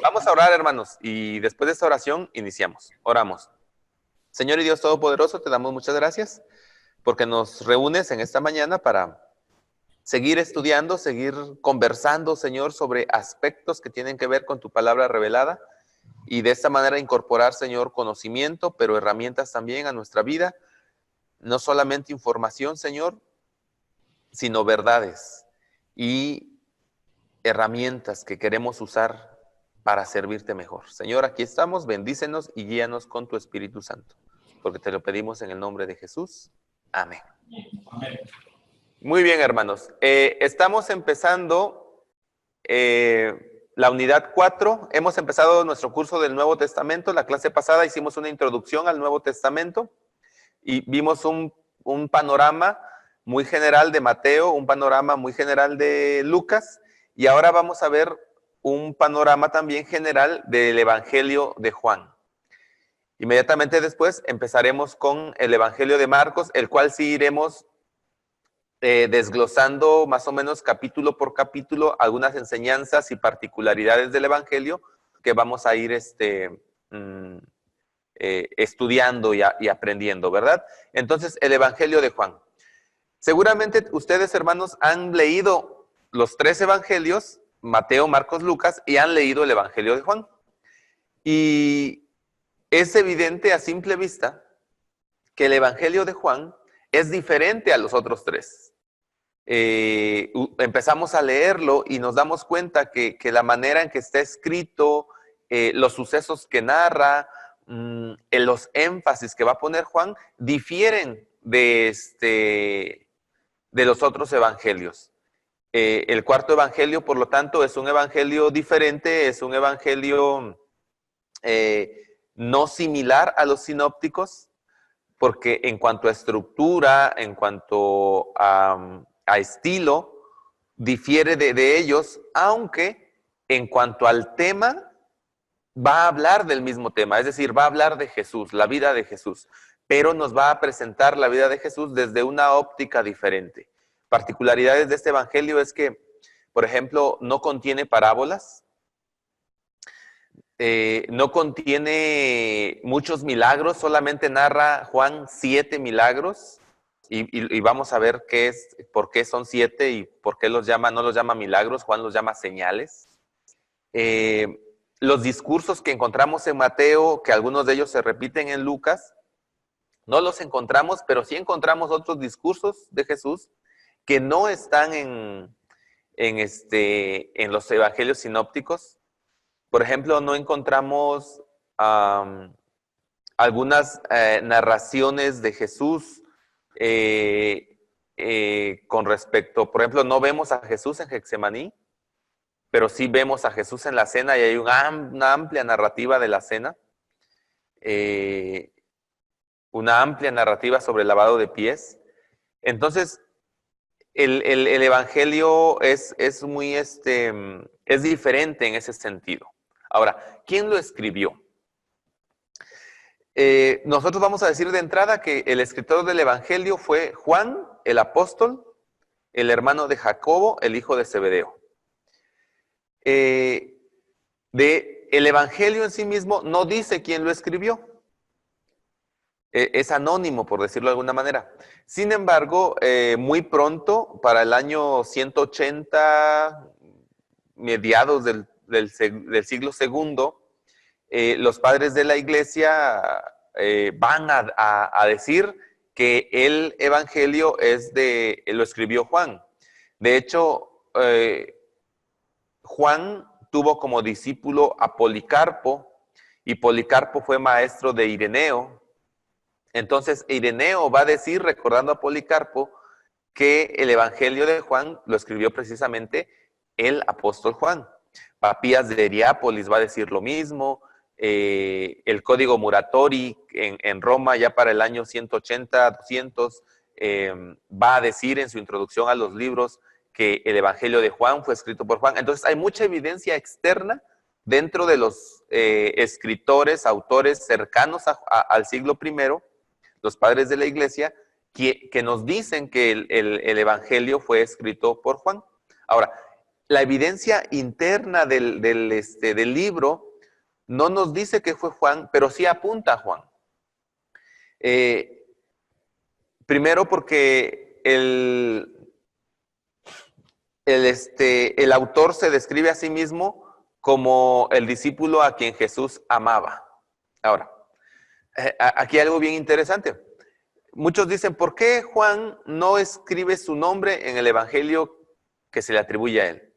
Vamos a orar, hermanos, y después de esta oración iniciamos. Oramos. Señor y Dios Todopoderoso, te damos muchas gracias porque nos reúnes en esta mañana para seguir estudiando, seguir conversando, Señor, sobre aspectos que tienen que ver con tu palabra revelada y de esta manera incorporar, Señor, conocimiento, pero herramientas también a nuestra vida. No solamente información, Señor, sino verdades y herramientas que queremos usar para servirte mejor. Señor, aquí estamos, bendícenos y guíanos con tu Espíritu Santo, porque te lo pedimos en el nombre de Jesús. Amén. Amén. Muy bien, hermanos. Estamos empezando la unidad 4. Hemos empezado nuestro curso del Nuevo Testamento. La clase pasada hicimos una introducción al Nuevo Testamento y vimos un panorama muy general de Mateo, un panorama muy general de Lucas, y ahora vamos a ver un panorama también general del Evangelio de Juan. Inmediatamente después empezaremos con el Evangelio de Marcos, el cual sí iremos desglosando más o menos capítulo por capítulo algunas enseñanzas y particularidades del Evangelio que vamos a ir estudiando y aprendiendo, ¿verdad? Entonces, el Evangelio de Juan. Seguramente ustedes, hermanos, han leído los 3 evangelios, Mateo, Marcos, Lucas, y han leído el Evangelio de Juan. Y es evidente a simple vista que el Evangelio de Juan es diferente a los otros 3. Empezamos a leerlo y nos damos cuenta que la manera en que está escrito, los sucesos que narra, los énfasis que va a poner Juan, difieren de los otros evangelios. El cuarto evangelio, por lo tanto, es un evangelio diferente, es un evangelio no similar a los sinópticos, porque en cuanto a estructura, en cuanto a estilo, difiere de ellos, aunque en cuanto al tema, va a hablar del mismo tema, es decir, va a hablar de Jesús, la vida de Jesús, pero nos va a presentar la vida de Jesús desde una óptica diferente. Particularidades de este evangelio es que, por ejemplo, no contiene parábolas, no contiene muchos milagros, solamente narra Juan 7 milagros y vamos a ver por qué son 7 y por qué no los llama milagros, Juan los llama señales. Los discursos que encontramos en Mateo, que algunos de ellos se repiten en Lucas, no los encontramos, pero sí encontramos otros discursos de Jesús que no están en los evangelios sinópticos. Por ejemplo, no encontramos algunas narraciones de Jesús con respecto, por ejemplo, no vemos a Jesús en Getsemaní, pero sí vemos a Jesús en la cena y hay una amplia narrativa de la cena, una amplia narrativa sobre el lavado de pies. Entonces, el evangelio es muy es diferente en ese sentido. Ahora, ¿quién lo escribió? Nosotros vamos a decir de entrada que el escritor del evangelio fue Juan, el apóstol, el hermano de Jacobo, el hijo de Zebedeo. El evangelio en sí mismo no dice quién lo escribió. Es anónimo, por decirlo de alguna manera. Sin embargo, muy pronto, para el año 180, mediados del siglo segundo, los padres de la iglesia van a decir que el evangelio lo escribió Juan. De hecho, Juan tuvo como discípulo a Policarpo, y Policarpo fue maestro de Ireneo. Entonces, Ireneo va a decir, recordando a Policarpo, que el Evangelio de Juan lo escribió precisamente el apóstol Juan. Papías de Heriápolis va a decir lo mismo. El Código Muratori en Roma, ya para el año 180, 200, va a decir en su introducción a los libros que el Evangelio de Juan fue escrito por Juan. Entonces, hay mucha evidencia externa dentro de los escritores, autores cercanos al siglo I, los padres de la iglesia, que nos dicen que el Evangelio fue escrito por Juan. Ahora, la evidencia interna del libro no nos dice que fue Juan, pero sí apunta a Juan. Primero porque el autor se describe a sí mismo como el discípulo a quien Jesús amaba. Ahora, aquí hay algo bien interesante. Muchos dicen, ¿por qué Juan no escribe su nombre en el evangelio que se le atribuye a él?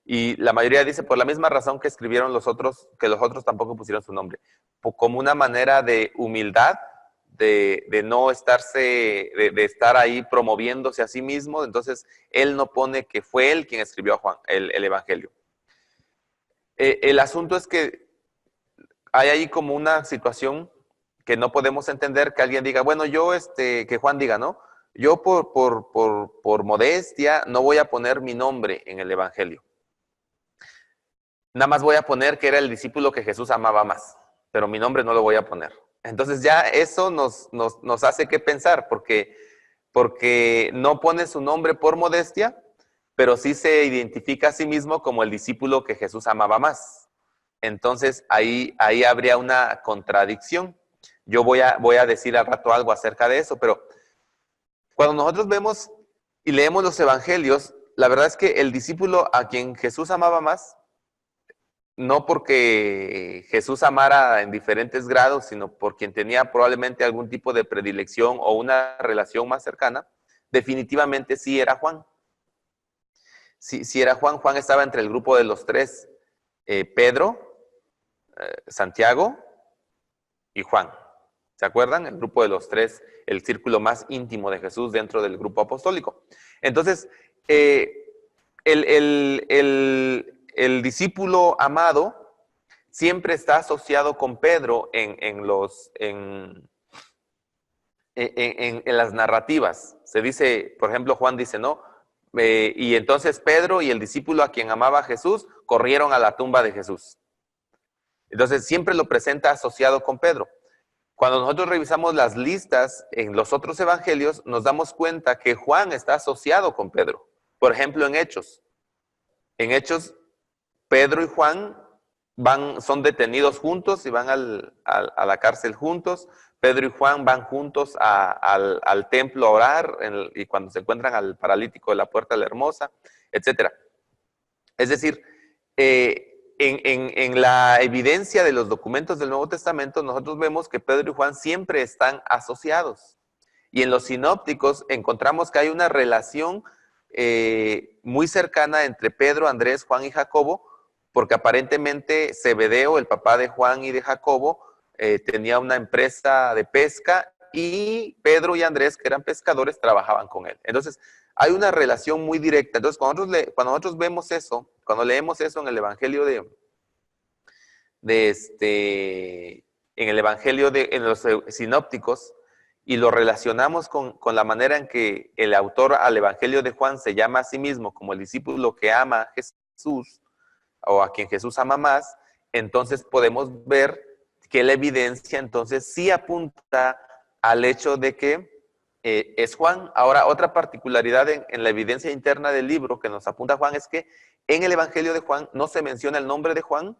Y la mayoría dice, por la misma razón que escribieron los otros, que los otros tampoco pusieron su nombre. Como una manera de humildad, de no estarse, de estar ahí promoviéndose a sí mismo. Entonces, él no pone que fue él quien escribió a Juan, el evangelio. El asunto es que hay ahí como una situación que no podemos entender, que alguien diga, bueno, yo, que Juan diga, ¿no? Yo por modestia no voy a poner mi nombre en el evangelio. Nada más voy a poner que era el discípulo que Jesús amaba más, pero mi nombre no lo voy a poner. Entonces ya eso nos hace que pensar, porque no pone su nombre por modestia, pero sí se identifica a sí mismo como el discípulo que Jesús amaba más. Entonces ahí habría una contradicción. Yo voy a decir al rato algo acerca de eso, pero cuando nosotros vemos y leemos los evangelios, la verdad es que el discípulo a quien Jesús amaba más, no porque Jesús amara en diferentes grados, sino por quien tenía probablemente algún tipo de predilección o una relación más cercana, definitivamente sí era Juan. Sí era Juan. Juan estaba entre el grupo de los tres, Pedro, Santiago y Juan. ¿Se acuerdan? El grupo de los tres, el círculo más íntimo de Jesús dentro del grupo apostólico. Entonces, el discípulo amado siempre está asociado con Pedro en las narrativas. Se dice, por ejemplo, Juan dice, ¿no? Y entonces Pedro y el discípulo a quien amaba a Jesús corrieron a la tumba de Jesús. Entonces siempre lo presenta asociado con Pedro. Cuando nosotros revisamos las listas en los otros evangelios, nos damos cuenta que Juan está asociado con Pedro. Por ejemplo, en Hechos. En Hechos, Pedro y Juan son detenidos juntos y van a la cárcel juntos. Pedro y Juan van juntos al templo a orar y cuando se encuentran al paralítico de la Puerta de la Hermosa, etc. Es decir, en la evidencia de los documentos del Nuevo Testamento, nosotros vemos que Pedro y Juan siempre están asociados. Y en los sinópticos encontramos que hay una relación muy cercana entre Pedro, Andrés, Juan y Jacobo, porque aparentemente Zebedeo, el papá de Juan y de Jacobo, tenía una empresa de pesca y Pedro y Andrés, que eran pescadores, trabajaban con él. Entonces, hay una relación muy directa. Entonces, cuando nosotros vemos eso, cuando leemos eso en el Evangelio en los sinópticos, y lo relacionamos con la manera en que el autor al Evangelio de Juan se llama a sí mismo como el discípulo que ama a Jesús, o a quien Jesús ama más, entonces podemos ver que la evidencia entonces sí apunta al hecho de que es Juan. Ahora, otra particularidad en la evidencia interna del libro que nos apunta a Juan es que en el Evangelio de Juan no se menciona el nombre de Juan,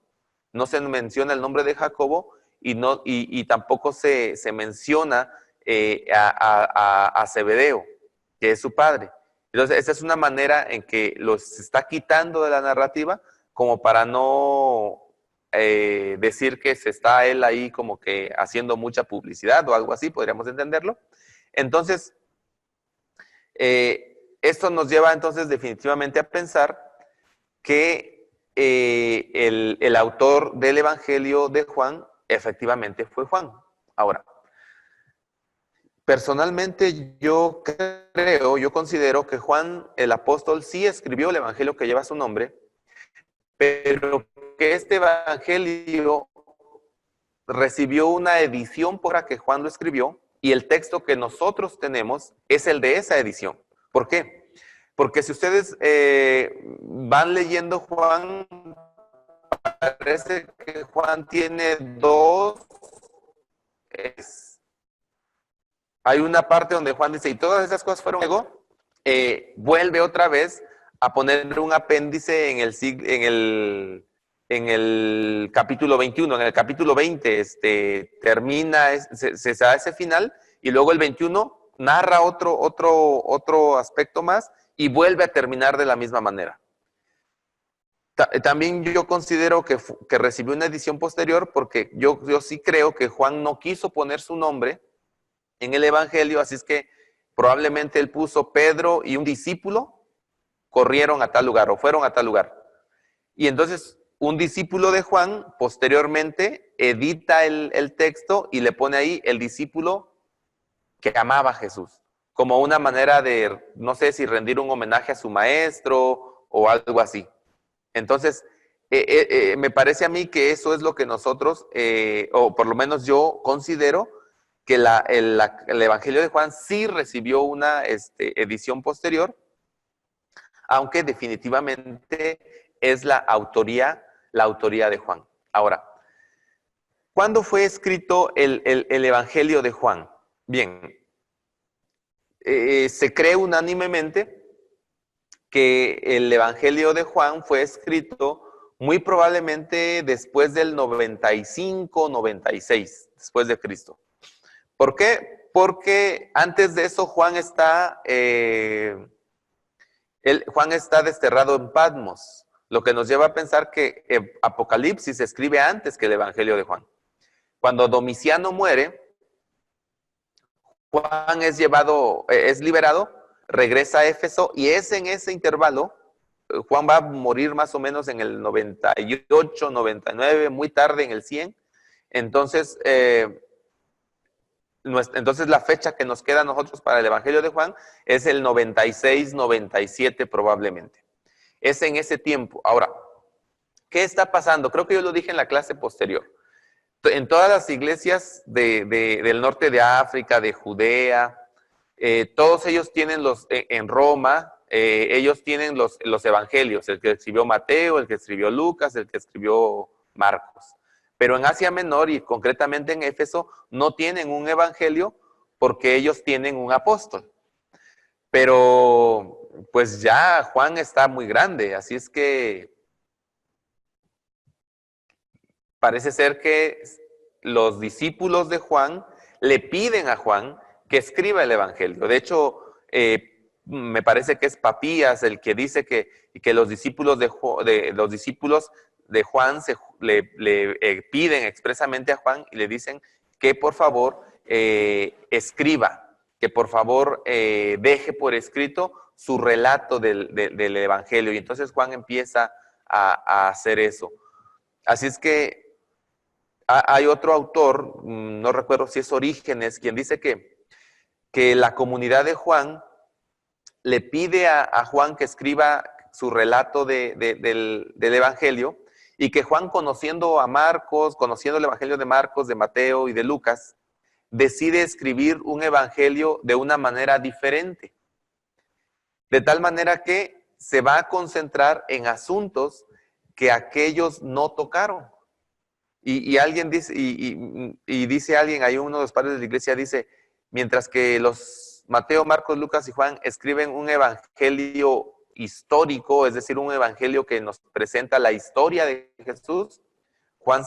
no se menciona el nombre de Jacobo y tampoco se menciona a Zebedeo, que es su padre. Entonces, esa es una manera en que los está quitando de la narrativa como para no decir que se está él ahí como que haciendo mucha publicidad o algo así, podríamos entenderlo. Entonces, esto nos lleva entonces definitivamente a pensar que el autor del Evangelio de Juan efectivamente fue Juan. Ahora, personalmente yo considero que Juan el apóstol sí escribió el Evangelio que lleva su nombre, pero que este Evangelio recibió una edición por la que Juan lo escribió y el texto que nosotros tenemos es el de esa edición. ¿Por qué? Porque si ustedes van leyendo Juan, parece que Juan tiene dos. Hay una parte donde Juan dice, y todas esas cosas fueron luego, vuelve otra vez a poner un apéndice en el capítulo 21. En el capítulo 20 termina, se da ese final, y luego el 21 narra otro aspecto más y vuelve a terminar de la misma manera. También yo considero que recibió una edición posterior porque yo sí creo que Juan no quiso poner su nombre en el Evangelio, así es que probablemente él puso Pedro y un discípulo corrieron a tal lugar o fueron a tal lugar. Y entonces un discípulo de Juan posteriormente edita el texto y le pone ahí el discípulo que amaba a Jesús, como una manera de, no sé si rendir un homenaje a su maestro o algo así. Entonces, me parece a mí que eso es lo que nosotros, o por lo menos yo considero, que el Evangelio de Juan sí recibió una edición posterior, aunque definitivamente es la autoría de Juan. Ahora, ¿cuándo fue escrito el Evangelio de Juan? Bien, se cree unánimemente que el Evangelio de Juan fue escrito muy probablemente después del 95, 96, después de Cristo. ¿Por qué? Porque antes de eso Juan está desterrado en Patmos, lo que nos lleva a pensar que Apocalipsis se escribe antes que el Evangelio de Juan. Cuando Domiciano muere, Juan es liberado, regresa a Éfeso, y es en ese intervalo, Juan va a morir más o menos en el 98, 99, muy tarde en el 100. Entonces, la fecha que nos queda a nosotros para el Evangelio de Juan es el 96, 97 probablemente. Es en ese tiempo. Ahora, ¿qué está pasando? Creo que yo lo dije en la clase posterior. En todas las iglesias del norte de África, de Judea, todos ellos tienen en Roma, ellos tienen los evangelios, el que escribió Mateo, el que escribió Lucas, el que escribió Marcos. Pero en Asia Menor y concretamente en Éfeso no tienen un evangelio porque ellos tienen un apóstol. Pero pues ya Juan está muy grande, así es que parece ser que los discípulos de Juan le piden a Juan que escriba el Evangelio. De hecho, me parece que es Papías el que dice que los discípulos de Juan le piden expresamente a Juan y le dicen que por favor escriba, que por favor deje por escrito su relato del Evangelio. Y entonces Juan empieza a hacer eso. Así es que hay otro autor, no recuerdo si es Orígenes, quien dice que la comunidad de Juan le pide a Juan que escriba su relato del Evangelio, y que Juan, conociendo a Marcos, conociendo el Evangelio de Marcos, de Mateo y de Lucas, decide escribir un Evangelio de una manera diferente. De tal manera que se va a concentrar en asuntos que aquellos no tocaron. Y alguien dice, y dice alguien, hay uno de los padres de la iglesia, dice, mientras que los Mateo, Marcos, Lucas y Juan escriben un evangelio histórico, es decir, un evangelio que nos presenta la historia de Jesús, Juan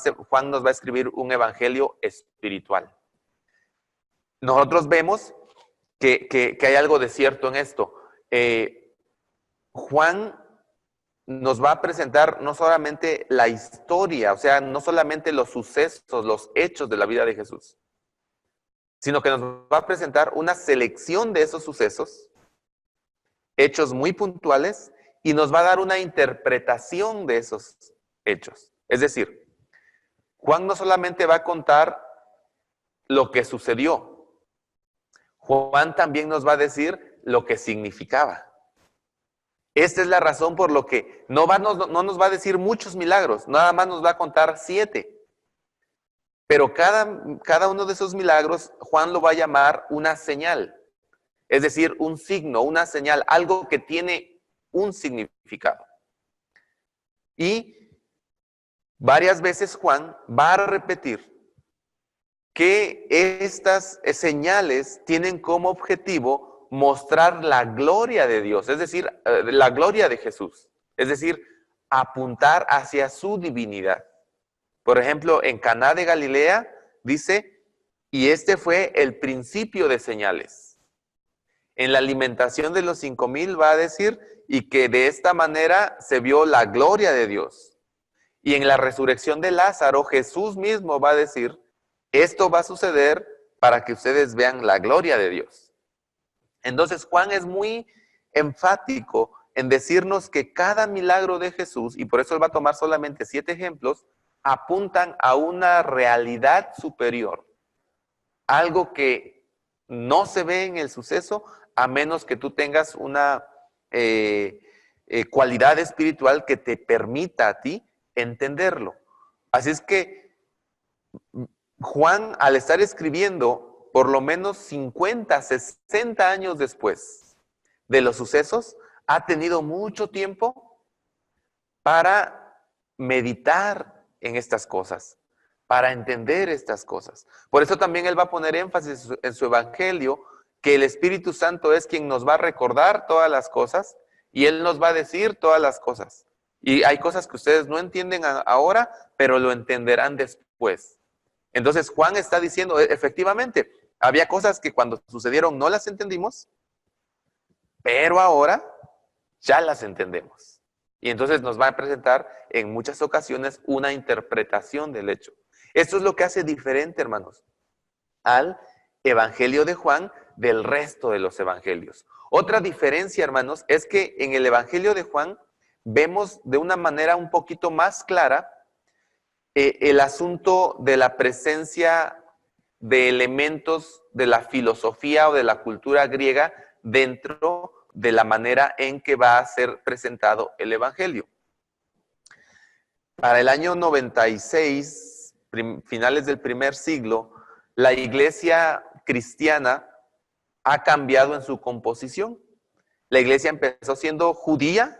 nos va a escribir un evangelio espiritual. Nosotros vemos que hay algo de cierto en esto. Juan nos va a presentar no solamente la historia, o sea, no solamente los sucesos, los hechos de la vida de Jesús, sino que nos va a presentar una selección de esos sucesos, hechos muy puntuales, y nos va a dar una interpretación de esos hechos. Es decir, Juan no solamente va a contar lo que sucedió, Juan también nos va a decir lo que significaba. Esta es la razón por lo que no nos va a decir muchos milagros, nada más nos va a contar 7. Pero cada uno de esos milagros, Juan lo va a llamar una señal. Es decir, un signo, una señal, algo que tiene un significado. Y varias veces Juan va a repetir que estas señales tienen como objetivo mostrar la gloria de Dios, es decir, la gloria de Jesús, es decir, apuntar hacia su divinidad. Por ejemplo, en Caná de Galilea dice, y este fue el principio de señales. En la alimentación de los 5,000 va a decir, y que de esta manera se vio la gloria de Dios. Y en la resurrección de Lázaro, Jesús mismo va a decir, esto va a suceder para que ustedes vean la gloria de Dios. Entonces Juan es muy enfático en decirnos que cada milagro de Jesús, y por eso él va a tomar solamente 7 ejemplos, apuntan a una realidad superior. Algo que no se ve en el suceso, a menos que tú tengas una cualidad espiritual que te permita a ti entenderlo. Así es que Juan, al estar escribiendo por lo menos 50, 60 años después de los sucesos, ha tenido mucho tiempo para meditar en estas cosas, para entender estas cosas. Por eso también él va a poner énfasis en su evangelio, que el Espíritu Santo es quien nos va a recordar todas las cosas y él nos va a decir todas las cosas. Y hay cosas que ustedes no entienden ahora, pero lo entenderán después. Entonces Juan está diciendo, efectivamente, había cosas que cuando sucedieron no las entendimos, pero ahora ya las entendemos. Y entonces nos va a presentar en muchas ocasiones una interpretación del hecho. Esto es lo que hace diferente, hermanos, al Evangelio de Juan del resto de los evangelios. Otra diferencia, hermanos, es que en el Evangelio de Juan vemos de una manera un poquito más clara el asunto de la presencia de elementos de la filosofía o de la cultura griega dentro de la manera en que va a ser presentado el Evangelio. Para el año 96, finales del primer siglo, la iglesia cristiana ha cambiado en su composición. La iglesia empezó siendo judía,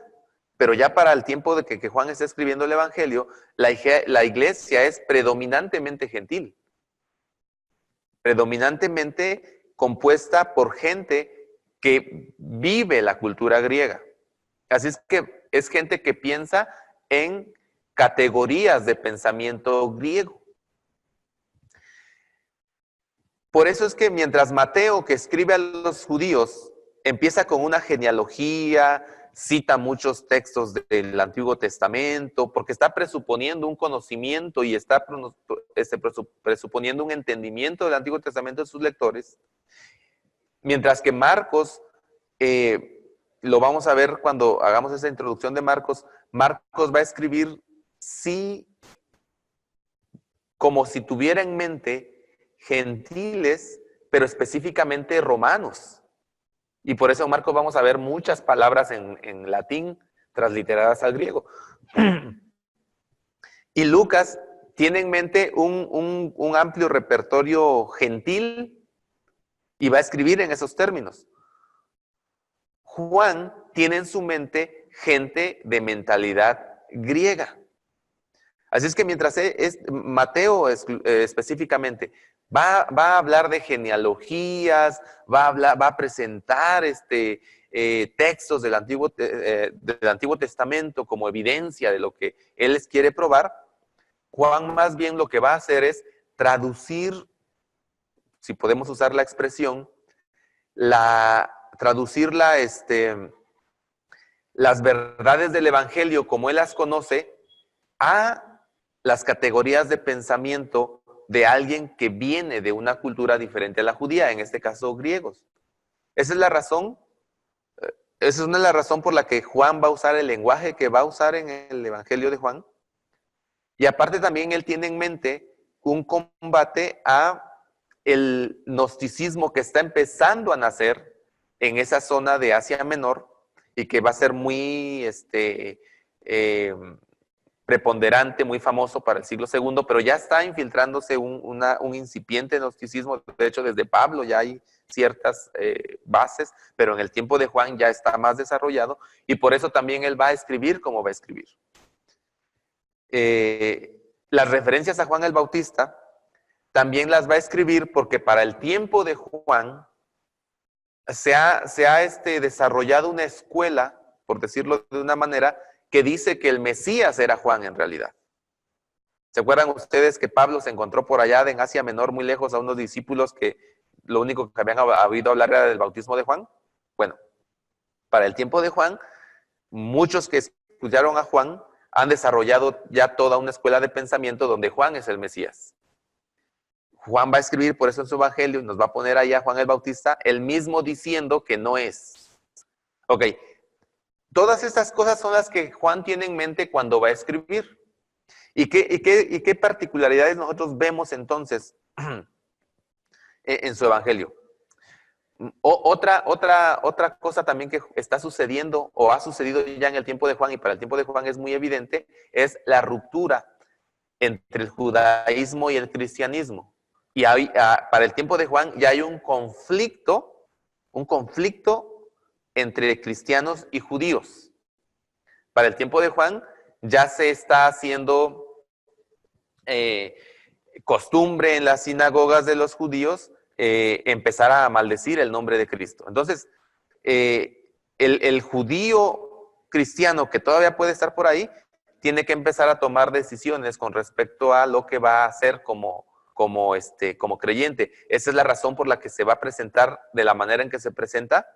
pero ya para el tiempo de que Juan está escribiendo el Evangelio, la iglesia es predominantemente gentil, predominantemente compuesta por gente que vive la cultura griega. Así es que es gente que piensa en categorías de pensamiento griego. Por eso es que mientras Mateo, que escribe a los judíos, empieza con una genealogía, cita muchos textos del Antiguo Testamento, porque está presuponiendo un conocimiento y está presuponiendo un entendimiento del Antiguo Testamento de sus lectores, mientras que Marcos, lo vamos a ver cuando hagamos esa introducción de Marcos, Marcos va a escribir, sí, como si tuviera en mente gentiles, pero específicamente romanos. Y por eso en Marcos vamos a ver muchas palabras en latín transliteradas al griego. Y Lucas tiene en mente un amplio repertorio gentil y va a escribir en esos términos. Juan tiene en su mente gente de mentalidad griega. Así es que mientras Mateo específicamente va a hablar de genealogías, va a presentar textos del Antiguo Testamento como evidencia de lo que él les quiere probar, Juan más bien lo que va a hacer es traducir, si podemos usar la expresión, traducir las verdades del Evangelio como él las conoce a las categorías de pensamiento de alguien que viene de una cultura diferente a la judía, en este caso griegos. Esa es una de las razones por la que Juan va a usar el lenguaje que va a usar en el Evangelio de Juan. Y aparte también él tiene en mente un combate a el gnosticismo que está empezando a nacer en esa zona de Asia Menor y que va a ser muy preponderante, muy famoso para el siglo II, pero ya está infiltrándose un incipiente gnosticismo. De hecho, desde Pablo ya hay ciertas bases, pero en el tiempo de Juan ya está más desarrollado y por eso también él va a escribir como va a escribir. Las referencias a Juan el Bautista también las va a escribir porque para el tiempo de Juan desarrollado una escuela, por decirlo de una manera, que dice que el Mesías era Juan en realidad. ¿Se acuerdan ustedes que Pablo se encontró por allá en Asia Menor, muy lejos, a unos discípulos que lo único que habían oído hablar era del bautismo de Juan? Bueno, para el tiempo de Juan, muchos que escucharon a Juan han desarrollado ya toda una escuela de pensamiento donde Juan es el Mesías. Juan va a escribir por eso en su evangelio y nos va a poner allá a Juan el Bautista, él mismo diciendo que no es. Ok, todas estas cosas son las que Juan tiene en mente cuando va a escribir. ¿Y qué particularidades nosotros vemos entonces en su evangelio? Otra cosa también que está sucediendo o ha sucedido ya en el tiempo de Juan y para el tiempo de Juan es muy evidente, es la ruptura entre el judaísmo y el cristianismo. Y para el tiempo de Juan ya hay un conflicto entre cristianos y judíos. Para el tiempo de Juan ya se está haciendo costumbre en las sinagogas de los judíos empezar a maldecir el nombre de Cristo. Entonces, el judío cristiano que todavía puede estar por ahí, tiene que empezar a tomar decisiones con respecto a lo que va a hacer como creyente. Esa es la razón por la que se va a presentar de la manera en que se presenta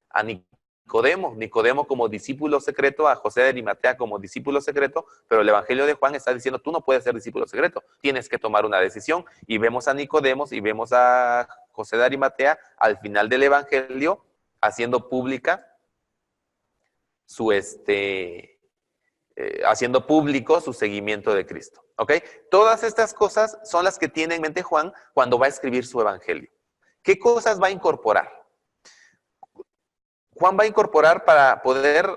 a Nicodemo como discípulo secreto, a José de Arimatea como discípulo secreto, pero el Evangelio de Juan está diciendo, tú no puedes ser discípulo secreto, tienes que tomar una decisión. Y vemos a Nicodemo y vemos a José de Arimatea al final del Evangelio haciendo pública haciendo público su seguimiento de Cristo. ¿Ok? Todas estas cosas son las que tiene en mente Juan cuando va a escribir su Evangelio. ¿Qué cosas va a incorporar? Juan va a incorporar para poder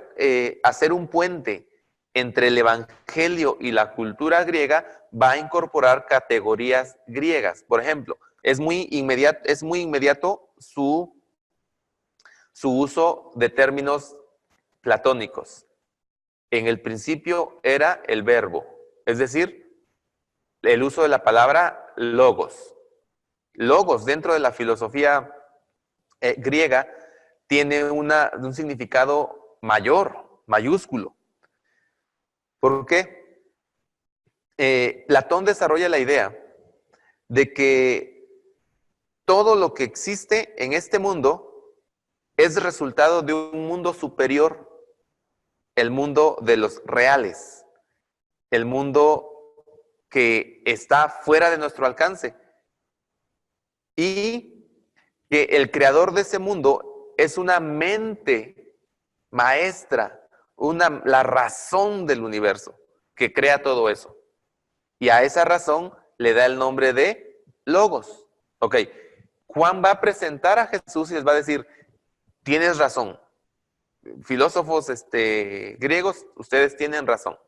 hacer un puente entre el Evangelio y la cultura griega, va a incorporar categorías griegas. Por ejemplo, es muy inmediato su uso de términos platónicos. En el principio era el verbo, es decir, el uso de la palabra logos. Logos dentro de la filosofía griega tiene un significado mayor, mayúsculo. ¿Por qué? Platón desarrolla la idea de que todo lo que existe en este mundo es resultado de un mundo superior, el mundo de los reales, el mundo que está fuera de nuestro alcance. Y que el creador de ese mundo es una mente maestra, la razón del universo que crea todo eso. Y a esa razón le da el nombre de Logos. Ok, Juan va a presentar a Jesús y les va a decir, tienes razón. Filósofos griegos, ustedes tienen razón.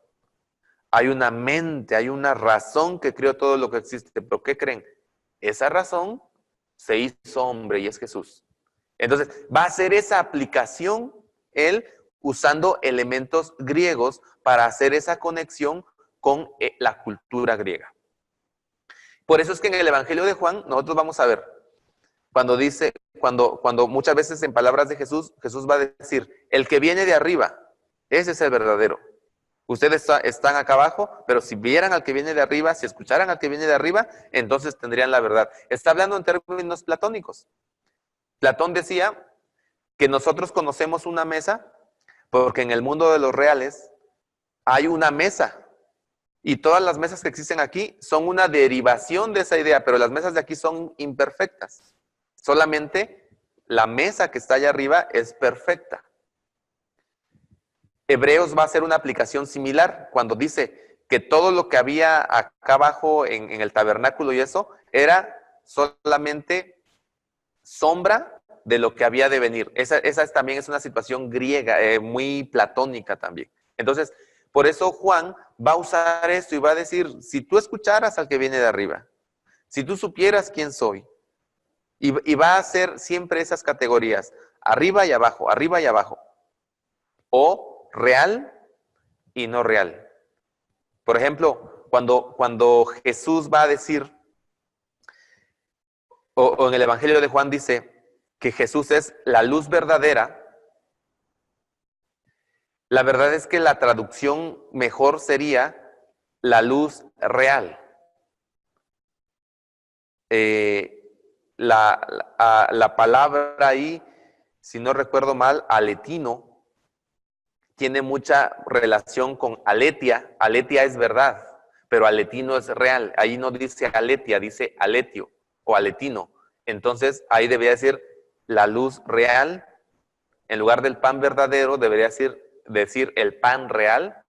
Hay una mente, hay una razón que creó todo lo que existe. ¿Pero qué creen? Esa razón se hizo hombre y es Jesús. Entonces, va a hacer esa aplicación él usando elementos griegos para hacer esa conexión con la cultura griega. Por eso es que en el Evangelio de Juan nosotros vamos a ver, cuando muchas veces en palabras de Jesús, Jesús va a decir, el que viene de arriba, ese es el verdadero. Ustedes están acá abajo, pero si vieran al que viene de arriba, si escucharan al que viene de arriba, entonces tendrían la verdad. Está hablando en términos platónicos. Platón decía que nosotros conocemos una mesa porque en el mundo de los reales hay una mesa. Y todas las mesas que existen aquí son una derivación de esa idea, pero las mesas de aquí son imperfectas. Solamente la mesa que está allá arriba es perfecta. Hebreos va a hacer una aplicación similar cuando dice que todo lo que había acá abajo en el tabernáculo y eso era solamente sombra de lo que había de venir. Esa también es una situación griega, muy platónica también. Entonces, por eso Juan va a usar esto y va a decir, si tú escucharas al que viene de arriba, si tú supieras quién soy, y va a hacer siempre esas categorías, arriba y abajo, o real y no real. Por ejemplo, cuando Jesús va a decir, o en el Evangelio de Juan dice, que Jesús es la luz verdadera, la verdad es que la traducción mejor sería la luz real. La palabra ahí, si no recuerdo mal, aletino, tiene mucha relación con aletia. Aletia es verdad, pero aletino es real. Ahí no dice aletia, dice aletio o aletino. Entonces ahí debería decir la luz real. En lugar del pan verdadero debería decir el pan real.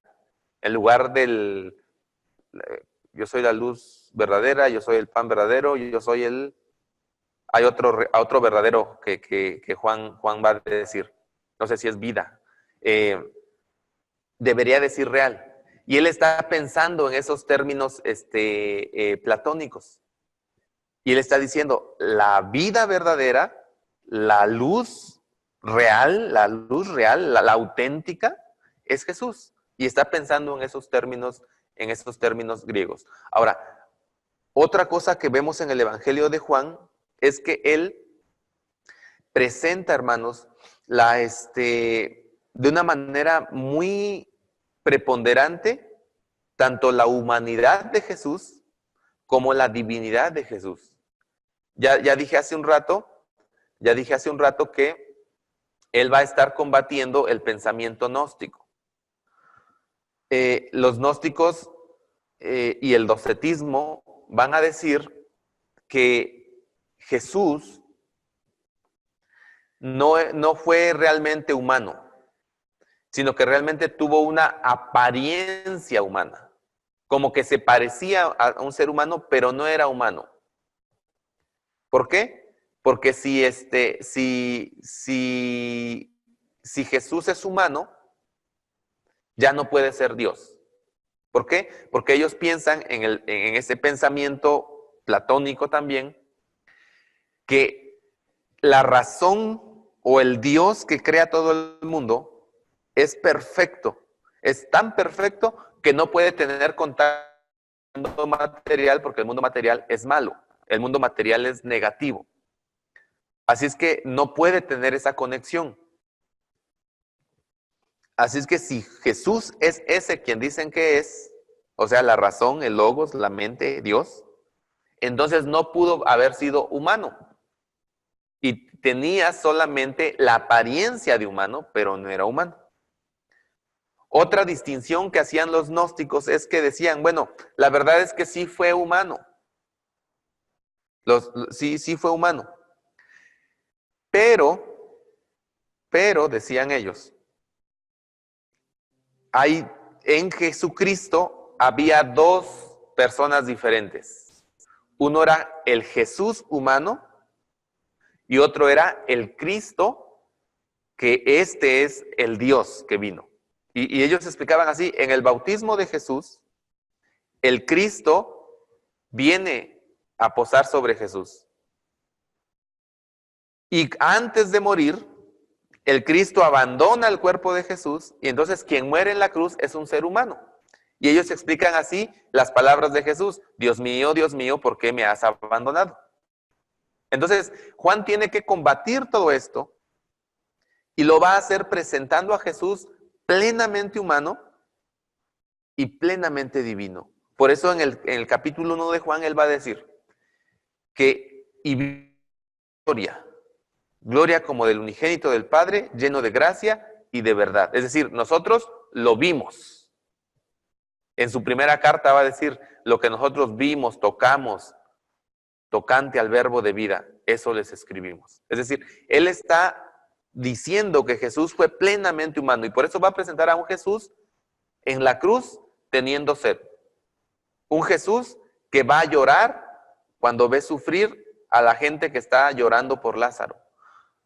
En lugar del yo soy la luz verdadera, yo soy el pan verdadero, yo soy el... Hay otro verdadero que Juan va a decir. No sé si es vida. Debería decir real. Y él está pensando en esos términos platónicos. Y él está diciendo, la vida verdadera, la luz real, la auténtica, es Jesús. Y está pensando en esos términos griegos. Ahora, otra cosa que vemos en el Evangelio de Juan es que él presenta, hermanos, de una manera muy preponderante tanto la humanidad de Jesús como la divinidad de Jesús. Ya dije hace un rato que él va a estar combatiendo el pensamiento gnóstico. Los gnósticos y el docetismo van a decir que Jesús no fue realmente humano, sino que realmente tuvo una apariencia humana, como que se parecía a un ser humano, pero no era humano. ¿Por qué? Porque si Jesús es humano, ya no puede ser Dios. ¿Por qué? Porque ellos piensan en ese pensamiento platónico también, que la razón o el Dios que crea todo el mundo es perfecto. Es tan perfecto que no puede tener contacto con el mundo material porque el mundo material es malo. El mundo material es negativo. Así es que no puede tener esa conexión. Así es que si Jesús es ese quien dicen que es, o sea, la razón, el logos, la mente, Dios, entonces no pudo haber sido humano. Y tenía solamente la apariencia de humano, pero no era humano. Otra distinción que hacían los gnósticos es que decían, bueno, la verdad es que sí fue humano. Sí fue humano. Pero, decían ellos, en Jesucristo había dos personas diferentes. Uno era el Jesús humano y otro era el Cristo, que este es el Dios que vino. Y ellos explicaban así, en el bautismo de Jesús, el Cristo viene a posar sobre Jesús. Y antes de morir, el Cristo abandona el cuerpo de Jesús y entonces quien muere en la cruz es un ser humano. Y ellos explican así las palabras de Jesús, Dios mío, ¿por qué me has abandonado? Entonces, Juan tiene que combatir todo esto y lo va a hacer presentando a Jesús plenamente humano y plenamente divino. Por eso en el capítulo 1 de Juan él va a decir que y gloria como del unigénito del Padre, lleno de gracia y de verdad. Es decir, nosotros lo vimos. En su primera carta va a decir, lo que nosotros vimos, tocamos, tocante al verbo de vida, eso les escribimos. Es decir, él está diciendo que Jesús fue plenamente humano y por eso va a presentar a un Jesús en la cruz teniendo sed. Un Jesús que va a llorar cuando ve sufrir a la gente que está llorando por Lázaro.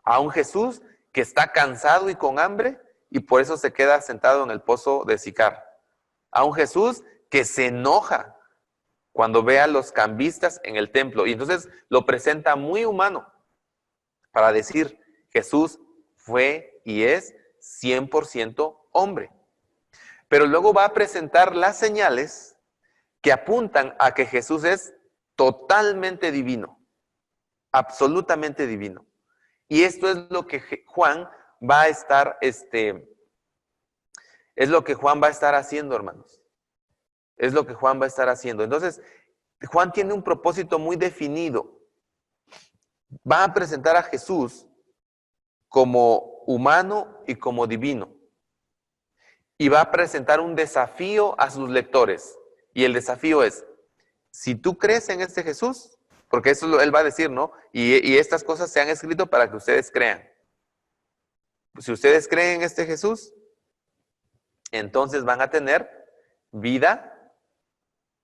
A un Jesús que está cansado y con hambre y por eso se queda sentado en el pozo de Sicar. A un Jesús que se enoja cuando ve a los cambistas en el templo y entonces lo presenta muy humano para decir, Jesús fue y es 100% hombre. Pero luego va a presentar las señales que apuntan a que Jesús es totalmente divino, absolutamente divino. Y esto es lo que Juan va a estar, es lo que Juan va a estar haciendo, hermanos. Es lo que Juan va a estar haciendo. Entonces, Juan tiene un propósito muy definido. Va a presentar a Jesús como humano y como divino. Y va a presentar un desafío a sus lectores. Y el desafío es, si tú crees en este Jesús, porque eso él va a decir, ¿no? Y estas cosas se han escrito para que ustedes crean. Si ustedes creen en este Jesús, entonces van a tener vida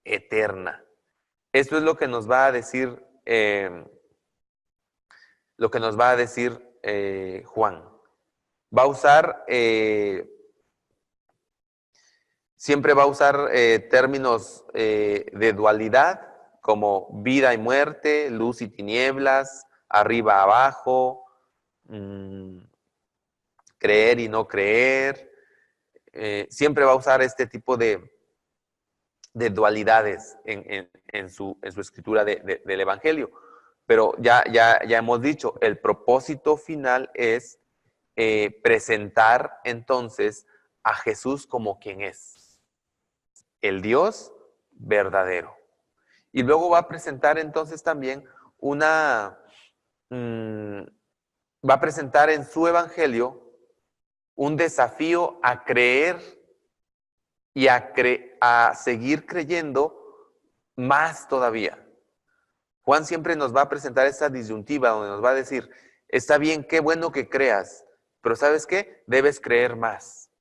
eterna. Esto es lo que nos va a decir, Juan. Va a usar, siempre va a usar términos de dualidad, como vida y muerte, luz y tinieblas, arriba, abajo, creer y no creer. Siempre va a usar este tipo de dualidades en su escritura del Evangelio. Pero ya hemos dicho, el propósito final es presentar entonces a Jesús como quien es, el Dios verdadero. Y luego va a presentar entonces también va a presentar en su Evangelio un desafío a creer y a seguir creyendo más todavía. Juan siempre nos va a presentar esta disyuntiva donde nos va a decir, está bien, qué bueno que creas, pero ¿sabes qué? Debes creer más.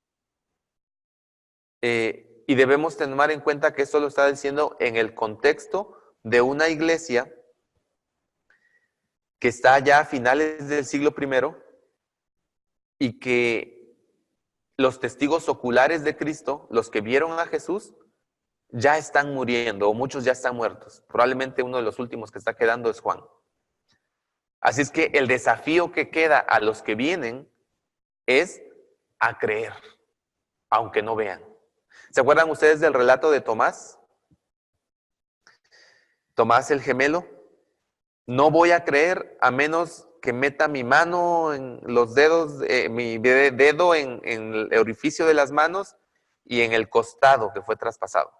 Y debemos tomar en cuenta que esto lo está diciendo en el contexto de una iglesia que está ya a finales del siglo I y que los testigos oculares de Cristo, los que vieron a Jesús, ya están muriendo o muchos ya están muertos. Probablemente uno de los últimos que está quedando es Juan. Así es que el desafío que queda a los que vienen es a creer, aunque no vean. ¿Se acuerdan ustedes del relato de Tomás? Tomás el gemelo. No voy a creer a menos que meta mi mano en los dedos, mi dedo en el orificio de las manos y en el costado que fue traspasado.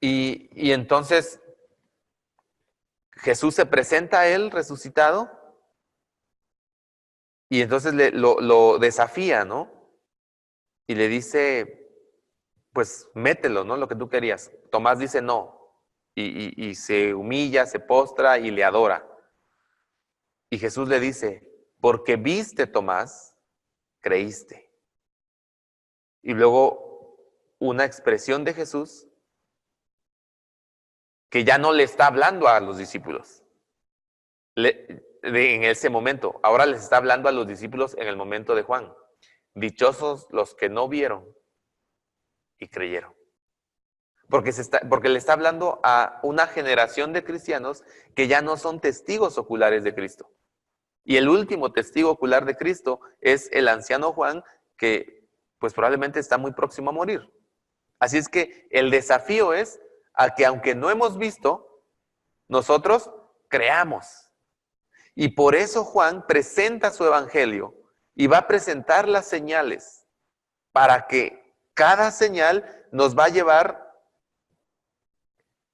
Y entonces Jesús se presenta a él resucitado y entonces lo desafía, ¿no? Y le dice, pues mételo, ¿no? Lo que tú querías. Tomás dice no. Y se humilla, se postra y le adora. Y Jesús le dice, porque viste, Tomás, creíste. Y luego una expresión de Jesús que ya no le está hablando a los discípulos en ese momento. Ahora les está hablando a los discípulos en el momento de Juan. Dichosos los que no vieron y creyeron. Porque le está hablando a una generación de cristianos que ya no son testigos oculares de Cristo. Y el último testigo ocular de Cristo es el anciano Juan, que pues probablemente está muy próximo a morir. Así es que el desafío es a que aunque no hemos visto, nosotros creamos. Y por eso Juan presenta su evangelio y va a presentar las señales para que cada señal nos va a llevar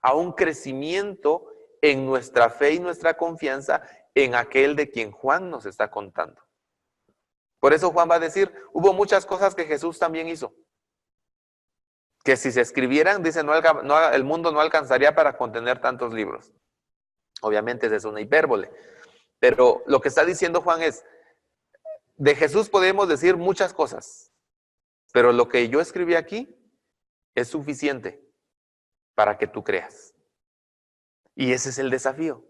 a un crecimiento en nuestra fe y nuestra confianza en aquel de quien Juan nos está contando. Por eso Juan va a decir, hubo muchas cosas que Jesús también hizo, que si se escribieran, dice, el mundo no alcanzaría para contener tantos libros. Obviamente esa es una hipérbole, pero lo que está diciendo Juan es, de Jesús podemos decir muchas cosas, pero lo que yo escribí aquí es suficiente para que tú creas. Y ese es el desafío.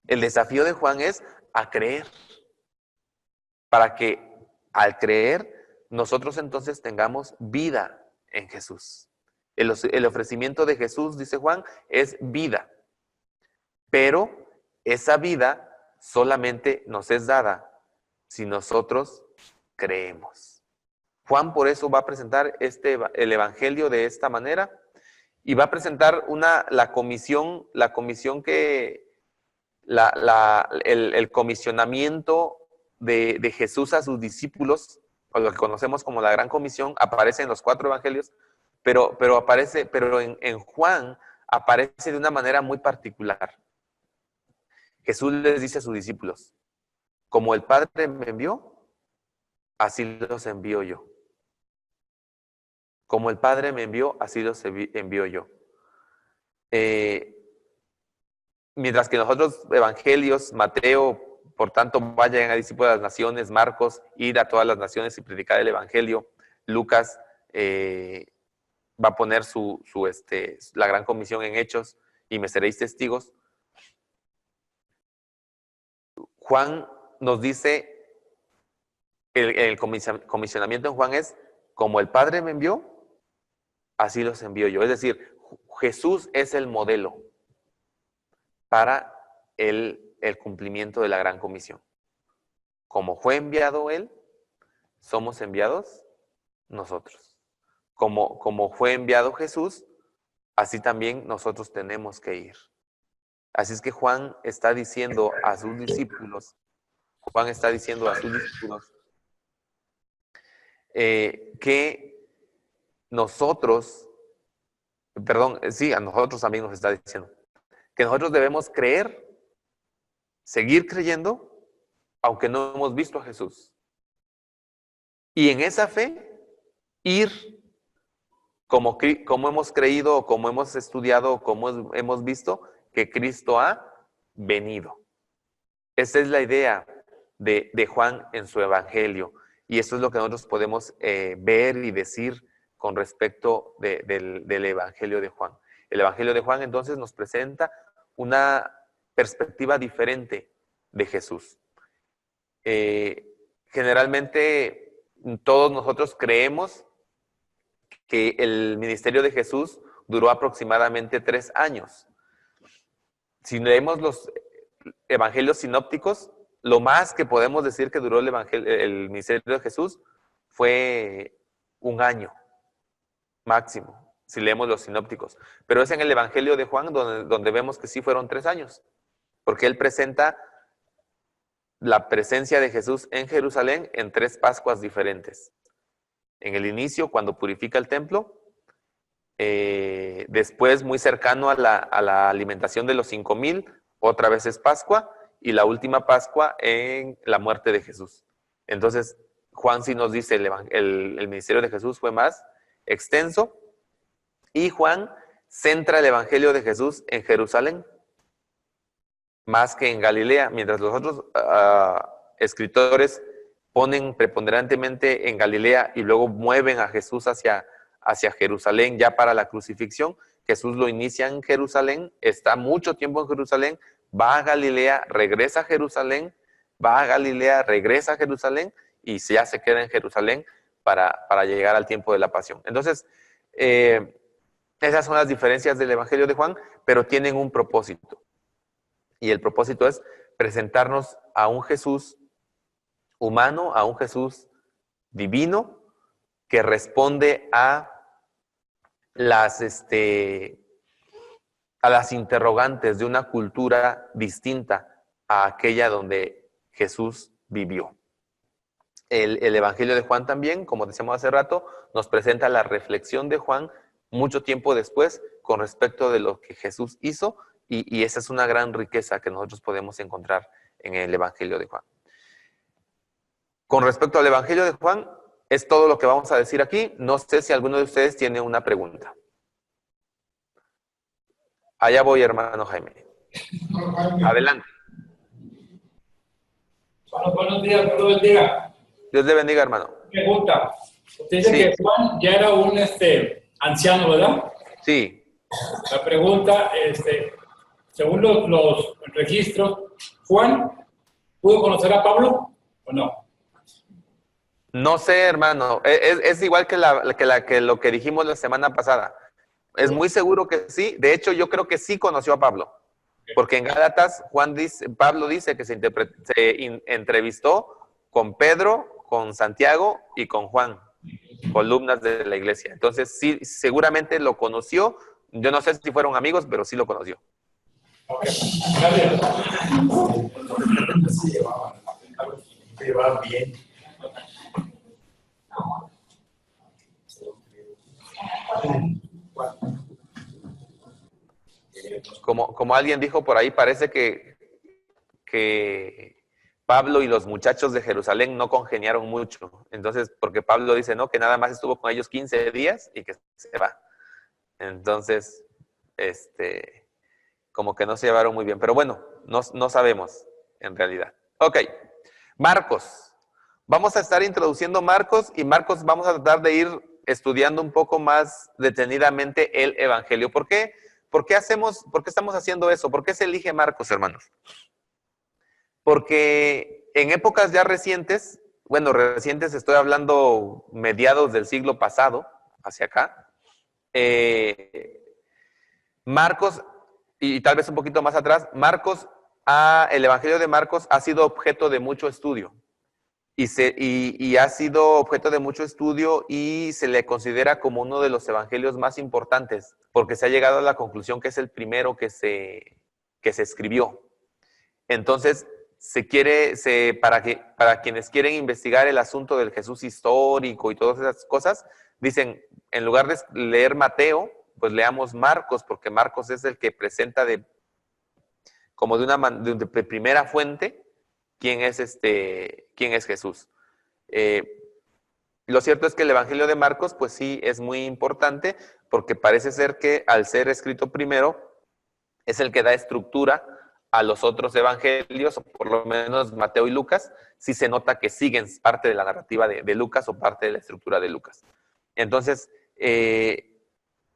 El desafío de Juan es a creer, para que al creer nosotros entonces tengamos vida en Jesús. El ofrecimiento de Jesús, dice Juan, es vida, pero esa vida solamente nos es dada si nosotros creemos. Juan por eso va a presentar el evangelio de esta manera y va a presentar la comisión el comisionamiento de Jesús a sus discípulos, o lo que conocemos como la Gran Comisión, aparece en los 4 evangelios, pero en Juan aparece de una manera muy particular. Jesús les dice a sus discípulos, como el Padre me envió, así los envío yo. Como el Padre me envió, así los envío yo. Mientras que en los otros evangelios, Mateo, por tanto, vayan a discípulos de las naciones, Marcos, ir a todas las naciones y predicar el evangelio, Lucas va a poner la gran comisión en Hechos y me seréis testigos. Juan nos dice, el comisionamiento en Juan es, como el Padre me envió, así los envío yo. Es decir, Jesús es el modelo para el cumplimiento de la gran comisión. Como fue enviado Él, somos enviados nosotros. Como fue enviado Jesús, así también nosotros tenemos que ir. Así es que Juan está diciendo a sus discípulos, que nosotros, a nosotros también nos está diciendo, que nosotros debemos creer, seguir creyendo, aunque no hemos visto a Jesús. Y en esa fe, ir como hemos creído, o como hemos estudiado, o como hemos visto que Cristo ha venido. Esa es la idea de Juan en su evangelio. Y eso es lo que nosotros podemos ver y decir con respecto del evangelio de Juan. El evangelio de Juan entonces nos presenta una perspectiva diferente de Jesús. Generalmente todos nosotros creemos que el ministerio de Jesús duró aproximadamente 3 años. Si leemos los evangelios sinópticos, lo más que podemos decir que duró el ministerio de Jesús fue 1 año máximo, si leemos los sinópticos. Pero es en el evangelio de Juan donde vemos que sí fueron 3 años, porque él presenta la presencia de Jesús en Jerusalén en 3 Pascuas diferentes. En el inicio, cuando purifica el templo, después muy cercano a la alimentación de los 5,000, otra vez es Pascua, y la última Pascua en la muerte de Jesús. Entonces, Juan sí nos dice, el ministerio de Jesús fue más extenso, y Juan centra el evangelio de Jesús en Jerusalén, más que en Galilea, mientras los otros escritores ponen preponderantemente en Galilea y luego mueven a Jesús hacia Jerusalén ya para la crucifixión. Jesús lo inicia en Jerusalén, está mucho tiempo en Jerusalén, va a Galilea, regresa a Jerusalén, va a Galilea, regresa a Jerusalén y ya se queda en Jerusalén para llegar al tiempo de la pasión. Entonces, esas son las diferencias del Evangelio de Juan, pero tienen un propósito. Y el propósito es presentarnos a un Jesús humano, a un Jesús divino, que responde a las interrogantes de una cultura distinta a aquella donde Jesús vivió. El Evangelio de Juan también, como decíamos hace rato, nos presenta la reflexión de Juan mucho tiempo después con respecto de lo que Jesús hizo, y esa es una gran riqueza que nosotros podemos encontrar en el Evangelio de Juan. Con respecto al Evangelio de Juan, es todo lo que vamos a decir aquí. No sé si alguno de ustedes tiene una pregunta. Allá voy, hermano Jaime. Adelante. Bueno, buenos días, Dios lo bendiga. Dios le bendiga, hermano. Pregunta. Usted dice que Juan ya era un anciano, ¿verdad? Sí. La pregunta, según los registros, ¿Juan pudo conocer a Pablo o no? No sé, hermano. Es igual que lo que dijimos la semana pasada. Es muy seguro que sí. De hecho, yo creo que sí conoció a Pablo. Porque en Gálatas, Pablo dice que se entrevistó con Pedro, con Santiago y con Juan, columnas de la iglesia. Entonces, sí, seguramente lo conoció. Yo no sé si fueron amigos, pero sí lo conoció. Ok, gracias. Se llevaban bien. Como alguien dijo por ahí, parece que Pablo y los muchachos de Jerusalén no congeniaron mucho. Entonces, porque Pablo dice, ¿no? Que nada más estuvo con ellos 15 días y que se va. Entonces, como que no se llevaron muy bien. Pero bueno, no sabemos en realidad. Ok, Marcos. Vamos a estar introduciendo Marcos y Marcos vamos a tratar de ir estudiando un poco más detenidamente el Evangelio. ¿Por qué? ¿Por qué estamos haciendo eso? ¿Por qué se elige Marcos, hermanos? Porque en épocas ya recientes, bueno, recientes estoy hablando mediados del siglo pasado, hacia acá, Marcos, y tal vez un poquito más atrás, el Evangelio de Marcos ha sido objeto de mucho estudio. Y ha sido objeto de mucho estudio y se le considera como uno de los evangelios más importantes, porque se ha llegado a la conclusión que es el primero que se escribió. Entonces, para quienes quieren investigar el asunto del Jesús histórico y todas esas cosas, dicen, en lugar de leer Mateo, pues leamos Marcos, porque Marcos es el que presenta como de primera fuente quién es Jesús. Lo cierto es que el Evangelio de Marcos, pues sí, es muy importante, porque parece ser que al ser escrito primero, es el que da estructura a los otros evangelios, o por lo menos Mateo y Lucas, sí se nota que siguen parte de la narrativa de Lucas o parte de la estructura de Lucas. Entonces,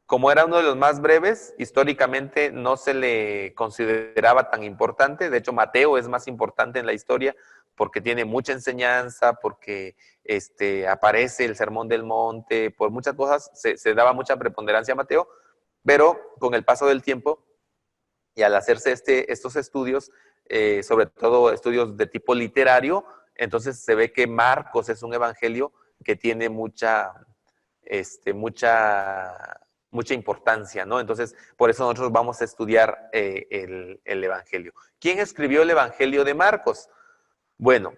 como era uno de los más breves, históricamente no se le consideraba tan importante. De hecho, Mateo es más importante en la historia porque tiene mucha enseñanza, porque aparece el Sermón del Monte, por muchas cosas se daba mucha preponderancia a Mateo, pero con el paso del tiempo y al hacerse estos estudios, sobre todo estudios de tipo literario, entonces se ve que Marcos es un evangelio que tiene mucha importancia, ¿no? Entonces, por eso nosotros vamos a estudiar el evangelio. ¿Quién escribió el evangelio de Marcos? Bueno,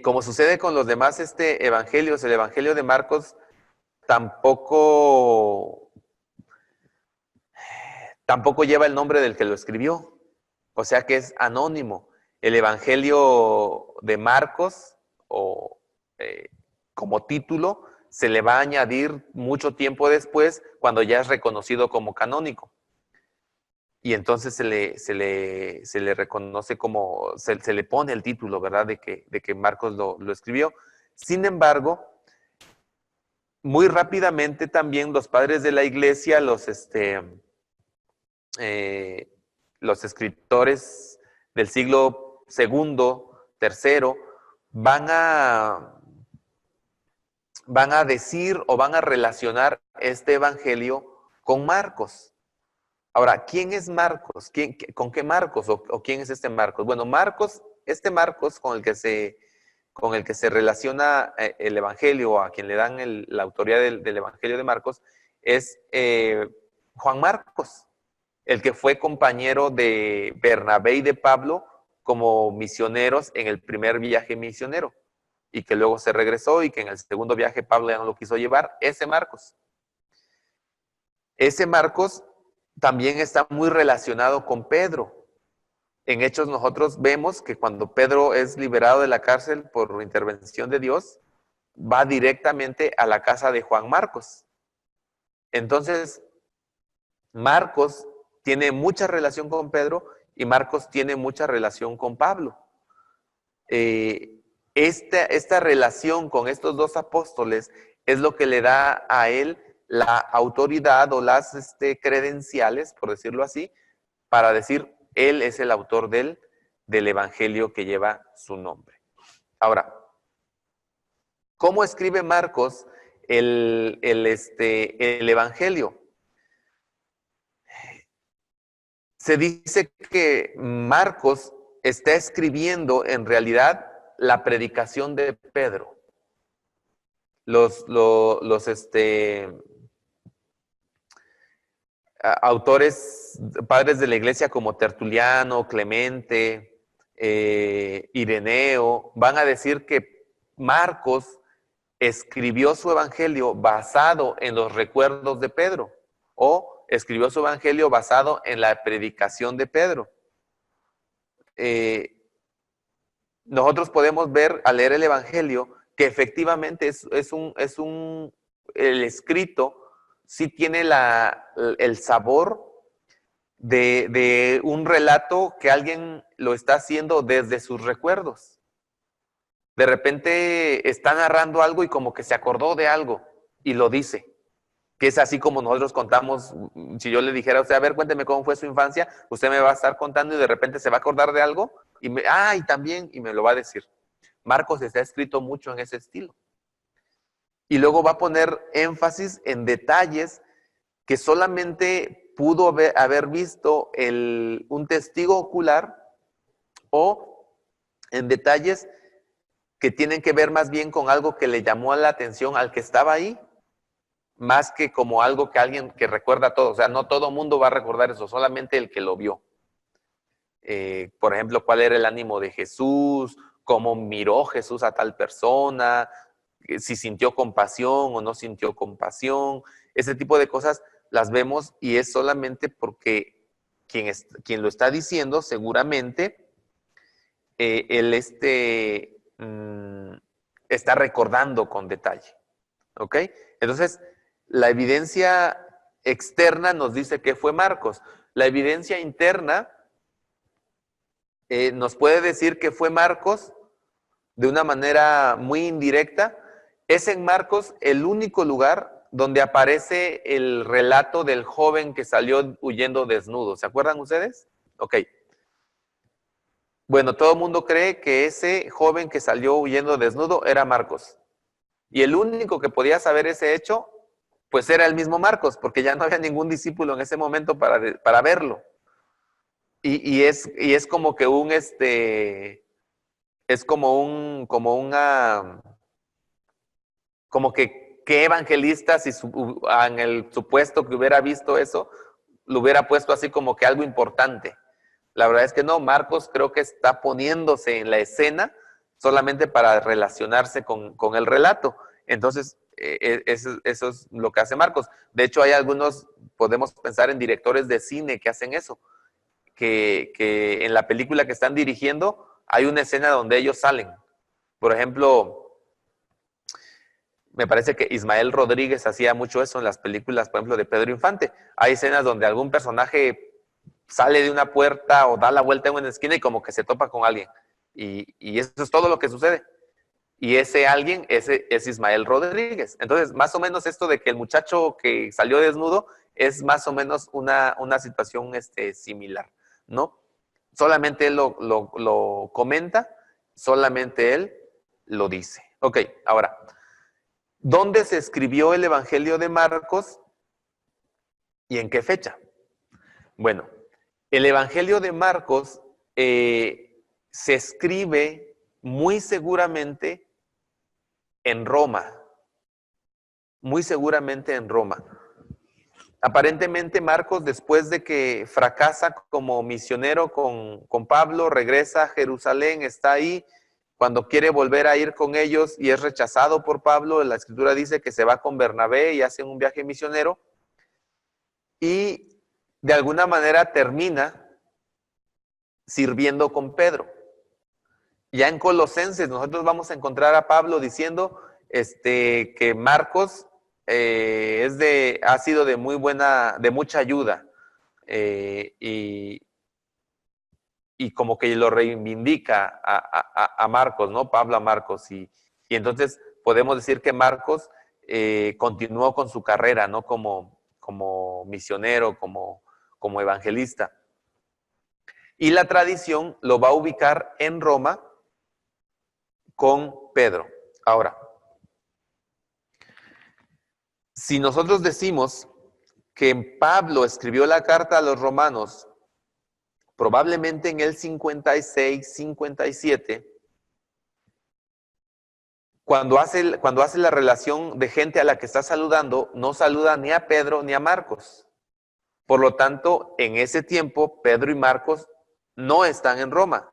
como sucede con los demás evangelios, el evangelio de Marcos tampoco lleva el nombre del que lo escribió, o sea que es anónimo. El Evangelio de Marcos, como título, se le va a añadir mucho tiempo después, cuando ya es reconocido como canónico. Y entonces se le reconoce como, se le pone el título, ¿verdad?, de que Marcos lo escribió. Sin embargo, muy rápidamente también los padres de la iglesia, los escritores del siglo segundo, tercero, van a decir o van a relacionar este evangelio con Marcos. Ahora, ¿quién es Marcos? ¿Con qué Marcos? ¿O quién es este Marcos? Bueno, Marcos con el que se relaciona el evangelio, o a quien le dan la autoría del evangelio de Marcos, es Juan Marcos, el que fue compañero de Bernabé y de Pablo como misioneros en el primer viaje misionero, y que luego se regresó y que en el segundo viaje Pablo ya no lo quiso llevar. Ese Marcos también está muy relacionado con Pedro. En Hechos nosotros vemos que cuando Pedro es liberado de la cárcel por intervención de Dios, va directamente a la casa de Juan Marcos. Entonces, Marcos tiene mucha relación con Pedro y Marcos tiene mucha relación con Pablo. Esta relación con estos dos apóstoles es lo que le da a él la autoridad o las credenciales, por decirlo así, para decir, él es el autor del evangelio que lleva su nombre. Ahora, ¿cómo escribe Marcos el evangelio? Se dice que Marcos está escribiendo en realidad la predicación de Pedro. autores, padres de la iglesia como Tertuliano, Clemente, Ireneo, van a decir que Marcos escribió su evangelio basado en los recuerdos de Pedro o escribió su evangelio basado en la predicación de Pedro. Nosotros podemos ver al leer el evangelio que efectivamente el escrito sí tiene el sabor de un relato que alguien lo está haciendo desde sus recuerdos. De repente está narrando algo y como que se acordó de algo y lo dice. Que es así como nosotros contamos. Si yo le dijera a usted, a ver, cuénteme cómo fue su infancia, usted me va a estar contando y de repente se va a acordar de algo y también, y me lo va a decir. Marcos está escrito mucho en ese estilo. Y luego va a poner énfasis en detalles que solamente pudo haber visto un testigo ocular o en detalles que tienen que ver más bien con algo que le llamó la atención al que estaba ahí, más que como algo que alguien que recuerda todo. O sea, no todo mundo va a recordar eso, solamente el que lo vio. Por ejemplo, cuál era el ánimo de Jesús, cómo miró Jesús a tal persona, si sintió compasión o no sintió compasión. Ese tipo de cosas las vemos y es solamente porque quien lo está diciendo seguramente él está recordando con detalle. ¿Ok? Entonces, la evidencia externa nos dice que fue Marcos. La evidencia interna nos puede decir que fue Marcos de una manera muy indirecta. Es en Marcos el único lugar donde aparece el relato del joven que salió huyendo desnudo. ¿Se acuerdan ustedes? Ok. Bueno, todo el mundo cree que ese joven que salió huyendo desnudo era Marcos. Y el único que podía saber ese hecho, pues era el mismo Marcos, porque ya no había ningún discípulo en ese momento para verlo. Y es como que como que qué evangelista, si en el supuesto que hubiera visto eso, lo hubiera puesto así como que algo importante. La verdad es que no, Marcos creo que está poniéndose en la escena solamente para relacionarse con el relato. Entonces, eso es lo que hace Marcos. De hecho, podemos pensar en directores de cine que hacen eso, que en la película que están dirigiendo hay una escena donde ellos salen. Por ejemplo, me parece que Ismael Rodríguez hacía mucho eso en las películas, por ejemplo, de Pedro Infante. Hay escenas donde algún personaje sale de una puerta o da la vuelta en una esquina y como que se topa con alguien. Y eso es todo lo que sucede. Y ese alguien es Ismael Rodríguez. Entonces, más o menos esto de que el muchacho que salió desnudo es más o menos una situación similar, ¿no? Solamente él lo comenta, solamente él lo dice. Ok, ahora, ¿dónde se escribió el Evangelio de Marcos y en qué fecha? Bueno, el Evangelio de Marcos se escribe muy seguramente en Roma. Muy seguramente en Roma. Aparentemente Marcos, después de que fracasa como misionero con Pablo, regresa a Jerusalén, está ahí. Cuando quiere volver a ir con ellos y es rechazado por Pablo, la escritura dice que se va con Bernabé y hacen un viaje misionero. Y de alguna manera termina sirviendo con Pedro. Ya en Colosenses nosotros vamos a encontrar a Pablo diciendo que Marcos ha sido de mucha ayuda y como que lo reivindica a Marcos, ¿no? Pablo a Marcos y entonces podemos decir que Marcos continuó con su carrera, ¿no? Como misionero, como evangelista. Y la tradición lo va a ubicar en Roma con Pedro. Ahora, si nosotros decimos que Pablo escribió la carta a los romanos probablemente en el 56, 57, cuando hace la relación de gente a la que está saludando, no saluda ni a Pedro ni a Marcos. Por lo tanto, en ese tiempo, Pedro y Marcos no están en Roma.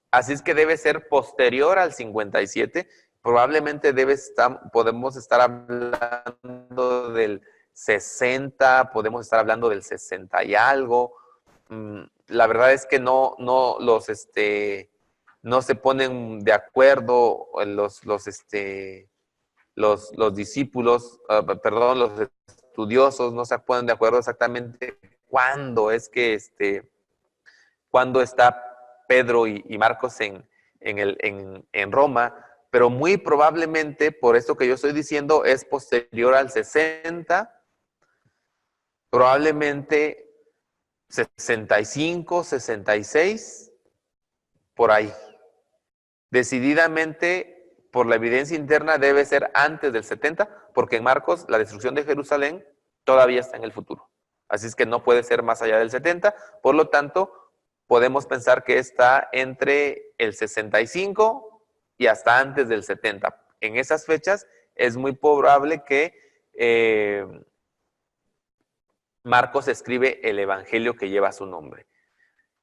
Así es que debe ser posterior al 57. Probablemente podemos estar hablando del 60, podemos estar hablando del 60 y algo. La verdad es que no se ponen de acuerdo los discípulos, los estudiosos no se ponen de acuerdo exactamente cuándo está Pedro y Marcos en Roma, pero muy probablemente, por esto que yo estoy diciendo, es posterior al 60, probablemente 65, 66, por ahí. Decididamente, por la evidencia interna, debe ser antes del 70, porque en Marcos la destrucción de Jerusalén todavía está en el futuro. Así es que no puede ser más allá del 70, por lo tanto, podemos pensar que está entre el 65 y hasta antes del 70. En esas fechas es muy probable que Marcos escribe el evangelio que lleva su nombre.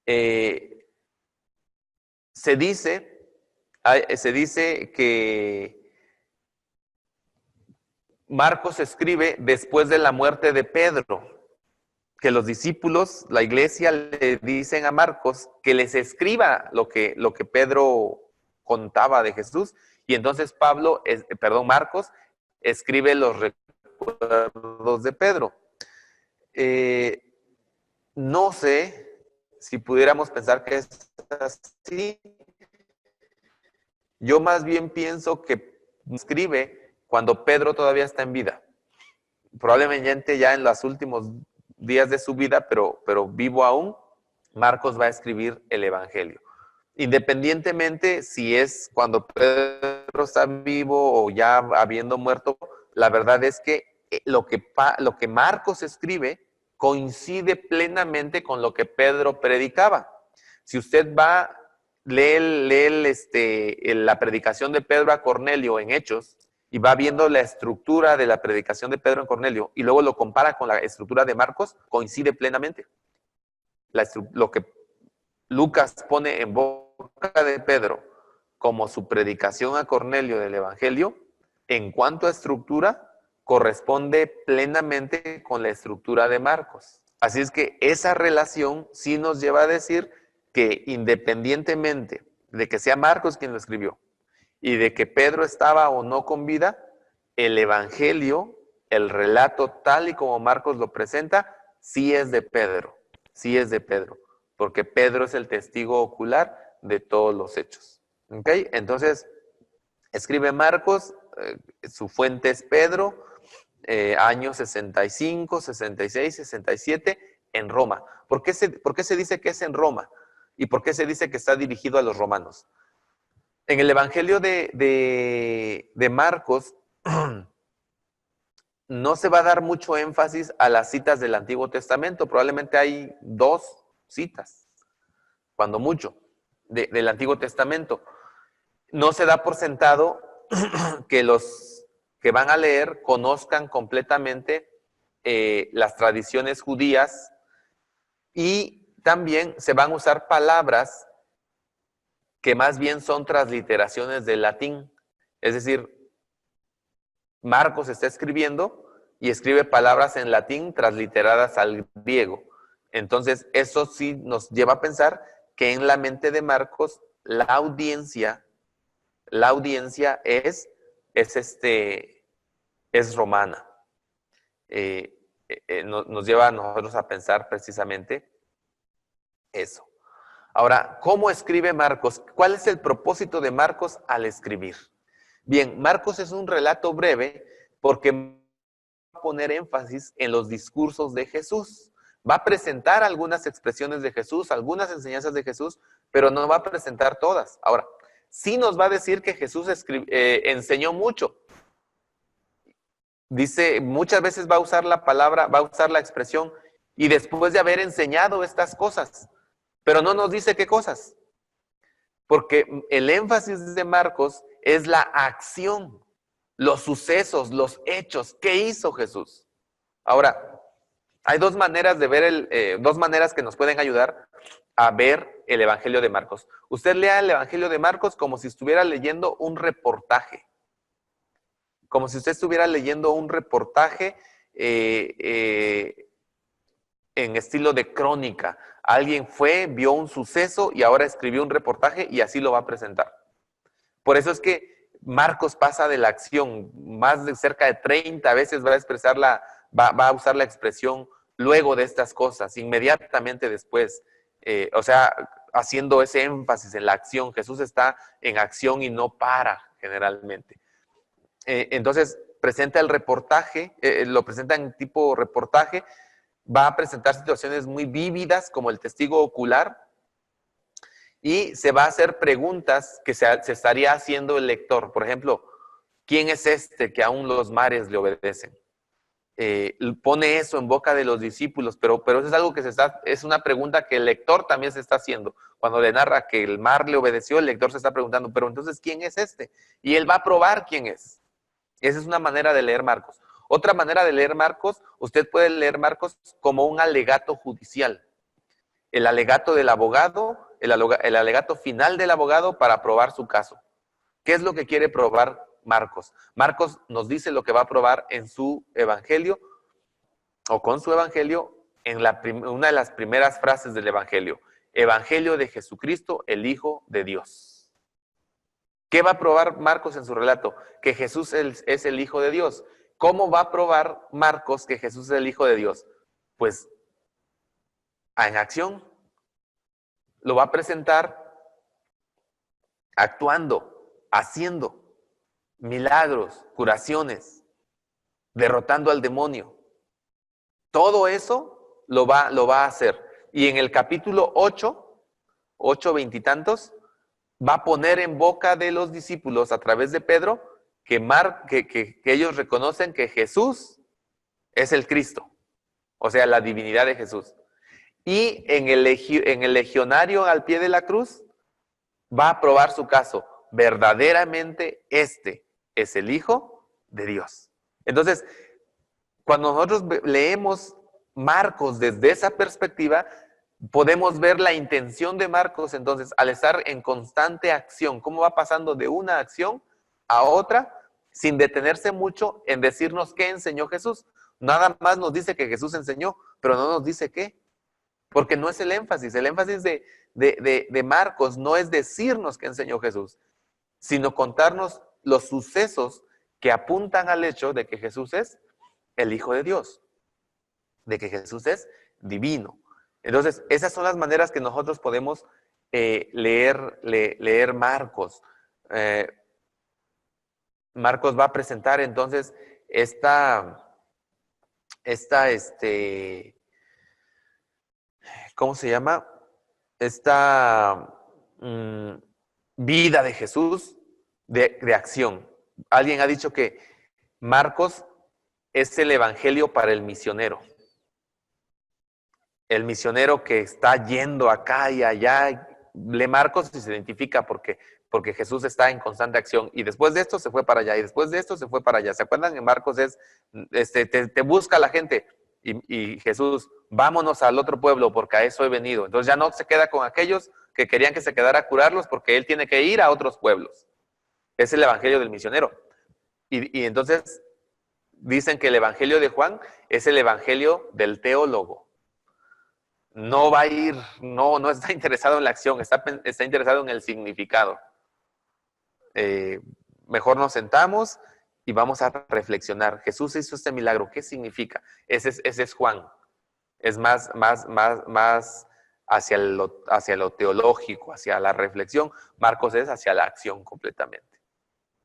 Se dice que Marcos escribe después de la muerte de Pedro, que los discípulos, la iglesia, le dicen a Marcos que les escriba lo que Pedro contaba de Jesús, y entonces Marcos escribe los recuerdos de Pedro. No sé si pudiéramos pensar que es así. Yo más bien pienso que escribe cuando Pedro todavía está en vida. Probablemente ya en los últimos días de su vida, pero vivo aún, Marcos va a escribir el evangelio. Independientemente si es cuando Pedro está vivo o ya habiendo muerto, la verdad es que lo que Marcos escribe coincide plenamente con lo que Pedro predicaba. Si usted va, lee la predicación de Pedro a Cornelio en Hechos, y va viendo la estructura de la predicación de Pedro en Cornelio, y luego lo compara con la estructura de Marcos, coincide plenamente. Lo que Lucas pone en boca de Pedro como su predicación a Cornelio del Evangelio, en cuanto a estructura, corresponde plenamente con la estructura de Marcos. Así es que esa relación sí nos lleva a decir que independientemente de que sea Marcos quien lo escribió y de que Pedro estaba o no con vida, el Evangelio, el relato tal y como Marcos lo presenta, sí es de Pedro, porque Pedro es el testigo ocular de todos los hechos. ¿Ok? Entonces, escribe Marcos, su fuente es Pedro, años 65, 66, 67, en Roma. ¿Por qué se dice que es en Roma? ¿Y por qué se dice que está dirigido a los romanos? En el Evangelio de Marcos no se va a dar mucho énfasis a las citas del Antiguo Testamento. Probablemente hay 2 citas, cuando mucho, del Antiguo Testamento. No se da por sentado que los que van a leer conozcan completamente las tradiciones judías, y también se van a usar palabras que más bien son transliteraciones del latín. Es decir, Marcos está escribiendo y escribe palabras en latín transliteradas al griego. Entonces, eso sí nos lleva a pensar que en la mente de Marcos la audiencia es romana. Nos lleva a nosotros a pensar precisamente eso. Ahora, ¿cómo escribe Marcos? ¿Cuál es el propósito de Marcos al escribir? Bien, Marcos es un relato breve porque va a poner énfasis en los discursos de Jesús. Va a presentar algunas expresiones de Jesús, algunas enseñanzas de Jesús, pero no va a presentar todas. Ahora, sí nos va a decir que Jesús enseñó mucho. Dice, muchas veces va a usar la expresión, y después de haber enseñado estas cosas. Pero no nos dice qué cosas, porque el énfasis de Marcos es la acción, los sucesos, los hechos. ¿Qué hizo Jesús? Ahora, Hay dos maneras de ver dos maneras que nos pueden ayudar a ver el Evangelio de Marcos. Usted lea el Evangelio de Marcos como si estuviera leyendo un reportaje. Como si usted estuviera leyendo un reportaje en estilo de crónica. Alguien fue, vio un suceso y ahora escribió un reportaje y así lo va a presentar. Por eso es que Marcos pasa de la acción, más de cerca de 30 veces va a usar la expresión luego de estas cosas, inmediatamente después. O sea, haciendo ese énfasis en la acción. Jesús está en acción y no para generalmente. Entonces, presenta el reportaje, lo presenta en tipo reportaje, va a presentar situaciones muy vívidas como el testigo ocular y se va a hacer preguntas que se estaría haciendo el lector. Por ejemplo, ¿quién es este que aún los mares le obedecen? Pone eso en boca de los discípulos, pero eso es algo que es una pregunta que el lector también se está haciendo. Cuando le narra que el mar le obedeció, el lector se está preguntando, pero entonces, ¿quién es este? Y él va a probar quién es. Esa es una manera de leer Marcos. Otra manera de leer Marcos, usted puede leer Marcos como un alegato judicial. El alegato del abogado, el alegato final del abogado para probar su caso. ¿Qué es lo que quiere probar Marcos? Marcos nos dice lo que va a probar en su evangelio o con su evangelio en una de las primeras frases del evangelio. Evangelio de Jesucristo, el Hijo de Dios. ¿Qué va a probar Marcos en su relato? Que Jesús es el Hijo de Dios. ¿Cómo va a probar Marcos que Jesús es el Hijo de Dios? Pues en acción. Lo va a presentar actuando, haciendo milagros, curaciones, derrotando al demonio. Todo eso lo va a hacer. Y en el capítulo 8, 20 y tantos, va a poner en boca de los discípulos a través de Pedro que ellos reconocen que Jesús es el Cristo, o sea, la divinidad de Jesús. Y en el legionario al pie de la cruz va a probar su caso. Verdaderamente este es el Hijo de Dios. Entonces, cuando nosotros leemos Marcos desde esa perspectiva, podemos ver la intención de Marcos, entonces, al estar en constante acción, cómo va pasando de una acción a otra, sin detenerse mucho en decirnos qué enseñó Jesús. Nada más nos dice que Jesús enseñó, pero no nos dice qué. Porque no es el énfasis. El énfasis de Marcos no es decirnos qué enseñó Jesús, sino contarnos los sucesos que apuntan al hecho de que Jesús es el Hijo de Dios, de que Jesús es divino. Entonces, esas son las maneras que nosotros podemos leer Marcos. Marcos va a presentar entonces ¿cómo se llama? Esta vida de Jesús de acción. Alguien ha dicho que Marcos es el evangelio para el misionero. El misionero que está yendo acá y allá, lee Marcos y se identifica porque Jesús está en constante acción. Y después de esto se fue para allá, y después de esto se fue para allá. ¿Se acuerdan? En Marcos te busca la gente. Y Jesús, vámonos al otro pueblo porque a eso he venido. Entonces ya no se queda con aquellos que querían que se quedara a curarlos porque él tiene que ir a otros pueblos. Es el evangelio del misionero. Y entonces dicen que el evangelio de Juan es el evangelio del teólogo. No va a ir, no está interesado en la acción, está interesado en el significado. Mejor nos sentamos y vamos a reflexionar. Jesús hizo este milagro, ¿qué significa? Ese es Juan. Es más hacia lo teológico, hacia la reflexión. Marcos es hacia la acción completamente.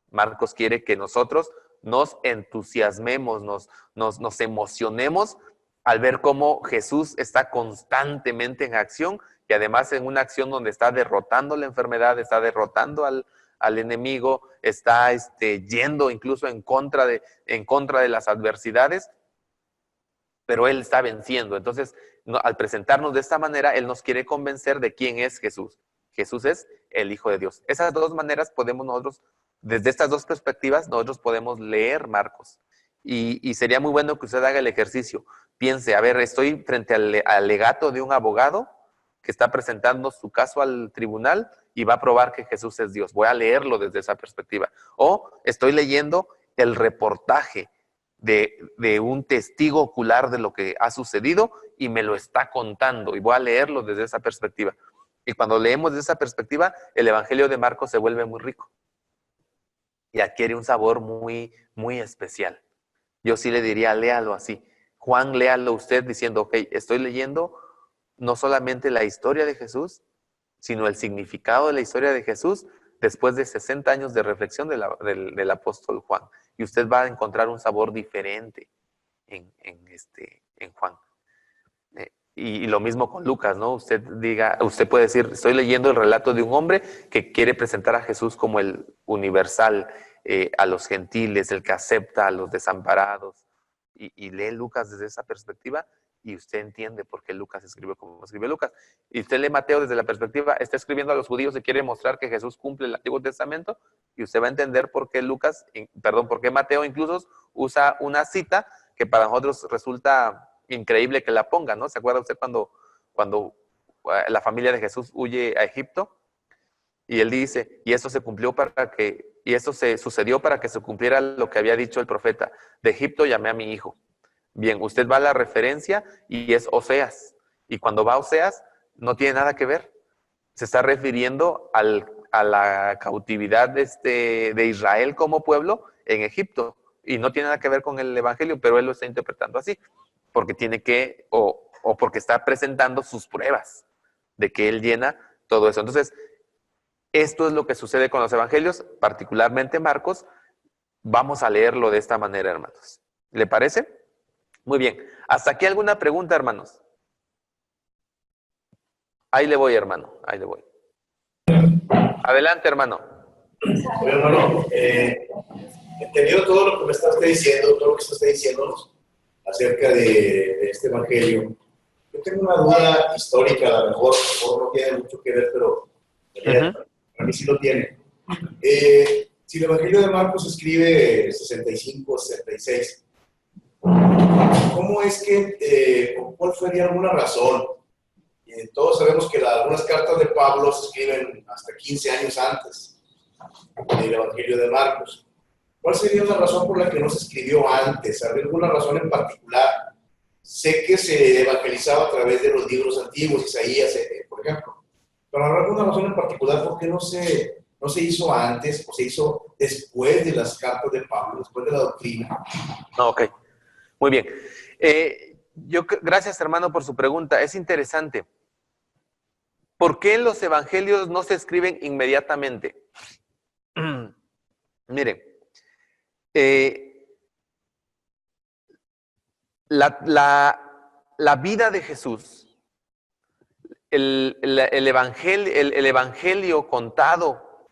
Marcos quiere que nosotros nos entusiasmemos, nos emocionemos al ver cómo Jesús está constantemente en acción y además en una acción donde está derrotando la enfermedad, está derrotando al enemigo, está yendo incluso en contra de las adversidades, pero Él está venciendo. Entonces, al presentarnos de esta manera, Él nos quiere convencer de quién es Jesús. Jesús es el Hijo de Dios. Esas dos maneras podemos nosotros, desde estas dos perspectivas, nosotros podemos leer Marcos. y sería muy bueno que usted haga el ejercicio. Piense, a ver, estoy frente al alegato de un abogado que está presentando su caso al tribunal y va a probar que Jesús es Dios. Voy a leerlo desde esa perspectiva. O estoy leyendo el reportaje de un testigo ocular de lo que ha sucedido y me lo está contando y voy a leerlo desde esa perspectiva. Y cuando leemos desde esa perspectiva, el Evangelio de Marcos se vuelve muy rico y adquiere un sabor muy, muy especial. Yo sí le diría, léalo así. Juan, léalo usted diciendo, ok, estoy leyendo no solamente la historia de Jesús, sino el significado de la historia de Jesús después de 60 años de reflexión del apóstol Juan. Y usted va a encontrar un sabor diferente en Juan. Y lo mismo con Lucas, ¿no? Usted puede decir, estoy leyendo el relato de un hombre que quiere presentar a Jesús como el universal, a los gentiles, el que acepta a los desamparados. Y lee Lucas desde esa perspectiva y usted entiende por qué Lucas escribió como escribió Lucas. Y usted lee Mateo desde la perspectiva, está escribiendo a los judíos y quiere mostrar que Jesús cumple el Antiguo Testamento, y usted va a entender por qué por qué Mateo incluso usa una cita que para nosotros resulta increíble que la ponga, ¿no? ¿Se acuerda usted cuando la familia de Jesús huye a Egipto? Y él dice, y eso se sucedió para que se cumpliera lo que había dicho el profeta: de Egipto llamé a mi hijo. Bien, usted va a la referencia y es Oseas. Y cuando va a Oseas, no tiene nada que ver. Se está refiriendo a la cautividad de Israel como pueblo en Egipto. Y no tiene nada que ver con el Evangelio, pero él lo está interpretando así. Porque o porque está presentando sus pruebas de que él llena todo eso. Entonces, esto es lo que sucede con los Evangelios, particularmente Marcos. Vamos a leerlo de esta manera, hermanos. ¿Le parece? Muy bien. ¿Hasta aquí alguna pregunta, hermanos? Ahí le voy, hermano. Ahí le voy. Adelante, hermano. Oye, hermano, entendido todo lo que me está usted diciendo, todo lo que está usted diciéndonos acerca de este evangelio, yo tengo una duda histórica, a lo mejor no tiene mucho que ver, pero para mí sí lo tiene. Si el evangelio de Marcos se escribe 65, 66, ¿cómo es que, cuál sería alguna razón? Todos sabemos que algunas cartas de Pablo se escriben hasta 15 años antes del evangelio de Marcos. ¿Cuál sería una razón por la que no se escribió antes? ¿Habría alguna razón en particular? Sé que se evangelizaba a través de los libros antiguos, Isaías, por ejemplo. Pero ¿habrá alguna razón en particular por qué no se hizo antes o se hizo después de las cartas de Pablo, después de la doctrina? Ok, muy bien. Gracias, hermano, por su pregunta. Es interesante. ¿Por qué los evangelios no se escriben inmediatamente? Miren, la vida de Jesús, el evangelio contado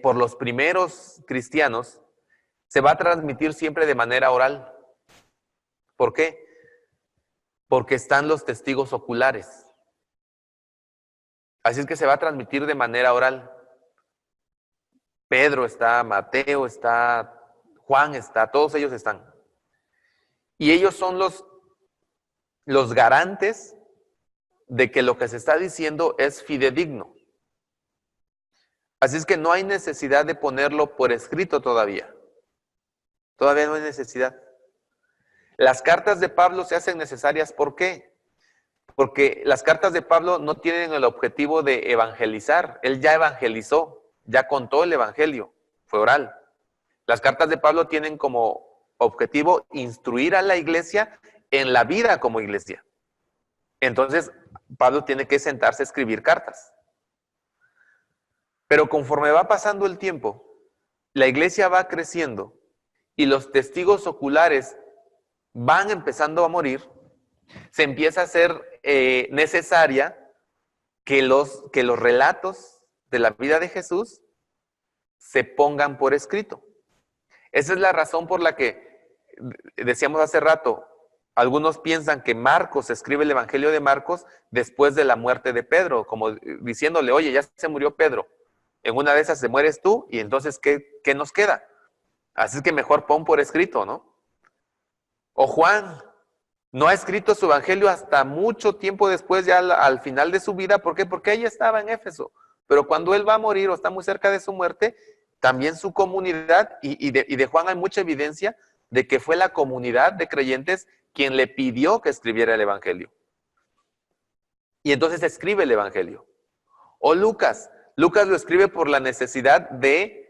por los primeros cristianos se va a transmitir siempre de manera oral. ¿Por qué? Porque están los testigos oculares. Así es que se va a transmitir de manera oral. Pedro está, Mateo está, Juan está, todos ellos están. Y ellos son los garantes de que lo que se está diciendo es fidedigno. Así es que no hay necesidad de ponerlo por escrito todavía. Todavía no hay necesidad. Las cartas de Pablo se hacen necesarias, ¿por qué? Porque las cartas de Pablo no tienen el objetivo de evangelizar. Él ya evangelizó, ya contó el evangelio, fue oral. Las cartas de Pablo tienen como objetivo instruir a la iglesia en la vida como iglesia. Entonces, Pablo tiene que sentarse a escribir cartas. Pero conforme va pasando el tiempo, la iglesia va creciendo y los testigos oculares van empezando a morir. Se empieza a hacer necesaria que los relatos de la vida de Jesús se pongan por escrito. Esa es la razón por la que decíamos hace rato, algunos piensan que Marcos escribe el Evangelio de Marcos después de la muerte de Pedro, como diciéndole, oye, ya se murió Pedro, en una de esas te mueres tú, y entonces, ¿qué nos queda? Así es que mejor pon por escrito, ¿no? O Juan no ha escrito su evangelio hasta mucho tiempo después, ya al final de su vida. ¿Por qué? Porque ella estaba en Éfeso. Pero cuando él va a morir o está muy cerca de su muerte, también su comunidad, y de Juan hay mucha evidencia de que fue la comunidad de creyentes quien le pidió que escribiera el evangelio. Y entonces escribe el evangelio. O Lucas lo escribe por la necesidad de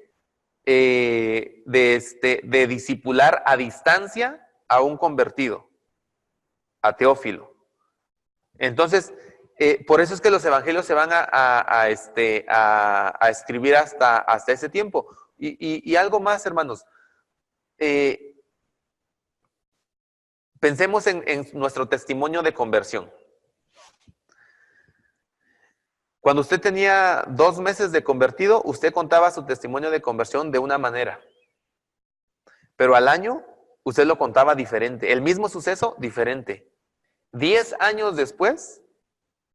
discipular a distancia a un convertido, a Teófilo. Entonces, por eso es que los evangelios se van a escribir hasta ese tiempo. Y algo más, hermanos. Pensemos en nuestro testimonio de conversión. Cuando usted tenía 2 meses de convertido, usted contaba su testimonio de conversión de una manera. Pero al año, usted lo contaba diferente. El mismo suceso, diferente. 10 años después,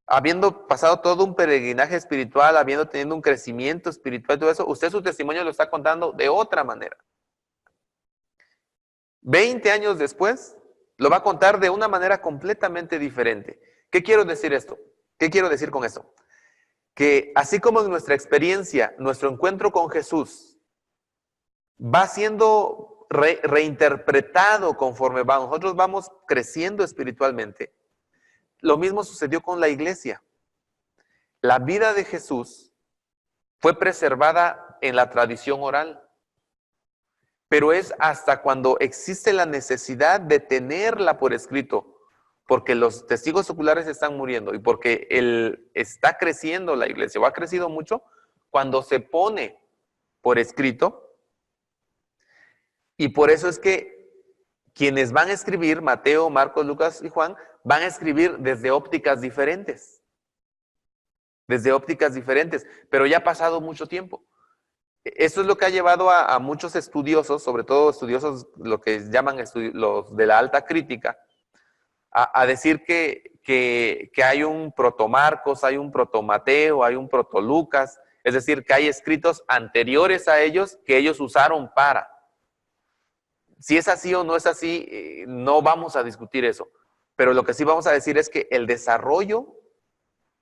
habiendo pasado todo un peregrinaje espiritual, habiendo tenido un crecimiento espiritual y todo eso, usted su testimonio lo está contando de otra manera. 20 años después, lo va a contar de una manera completamente diferente. ¿Qué quiero decir esto? ¿Qué quiero decir con esto? Que así como en nuestra experiencia, nuestro encuentro con Jesús va siendo reinterpretado conforme nosotros vamos creciendo espiritualmente, lo mismo sucedió con la iglesia. La vida de Jesús fue preservada en la tradición oral, pero es hasta cuando existe la necesidad de tenerla por escrito, porque los testigos oculares están muriendo y porque está creciendo la iglesia, o ha crecido mucho, cuando se pone por escrito. Y por eso es que quienes van a escribir, Mateo, Marcos, Lucas y Juan, van a escribir desde ópticas diferentes. Desde ópticas diferentes, pero ya ha pasado mucho tiempo. Eso es lo que ha llevado a muchos estudiosos, sobre todo estudiosos, lo que llaman los de la alta crítica, a decir que hay un proto-Marcos, hay un proto-Mateo, hay un proto-Lucas, es decir, que hay escritos anteriores a ellos que ellos usaron para. Si es así o no es así, no vamos a discutir eso. Pero lo que sí vamos a decir es que el desarrollo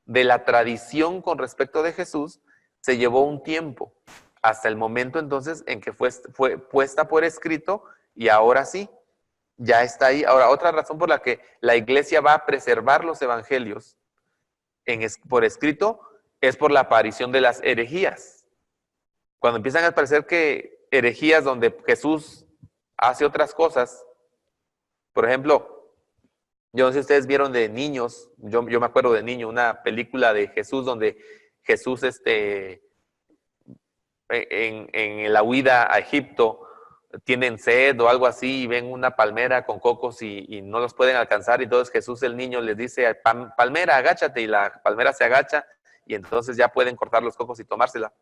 de la tradición con respecto de Jesús se llevó un tiempo, hasta el momento entonces en que fue puesta por escrito y ahora sí, ya está ahí. Ahora, otra razón por la que la iglesia va a preservar los evangelios por escrito es por la aparición de las herejías. Cuando empiezan a aparecer que herejías donde Jesús hace otras cosas, por ejemplo, yo no sé si ustedes vieron de niños, yo me acuerdo de niño, una película de Jesús donde Jesús en la huida a Egipto tienen sed o algo así y ven una palmera con cocos y no los pueden alcanzar y entonces Jesús el niño les dice, palmera, agáchate, y la palmera se agacha y entonces ya pueden cortar los cocos y tomársela.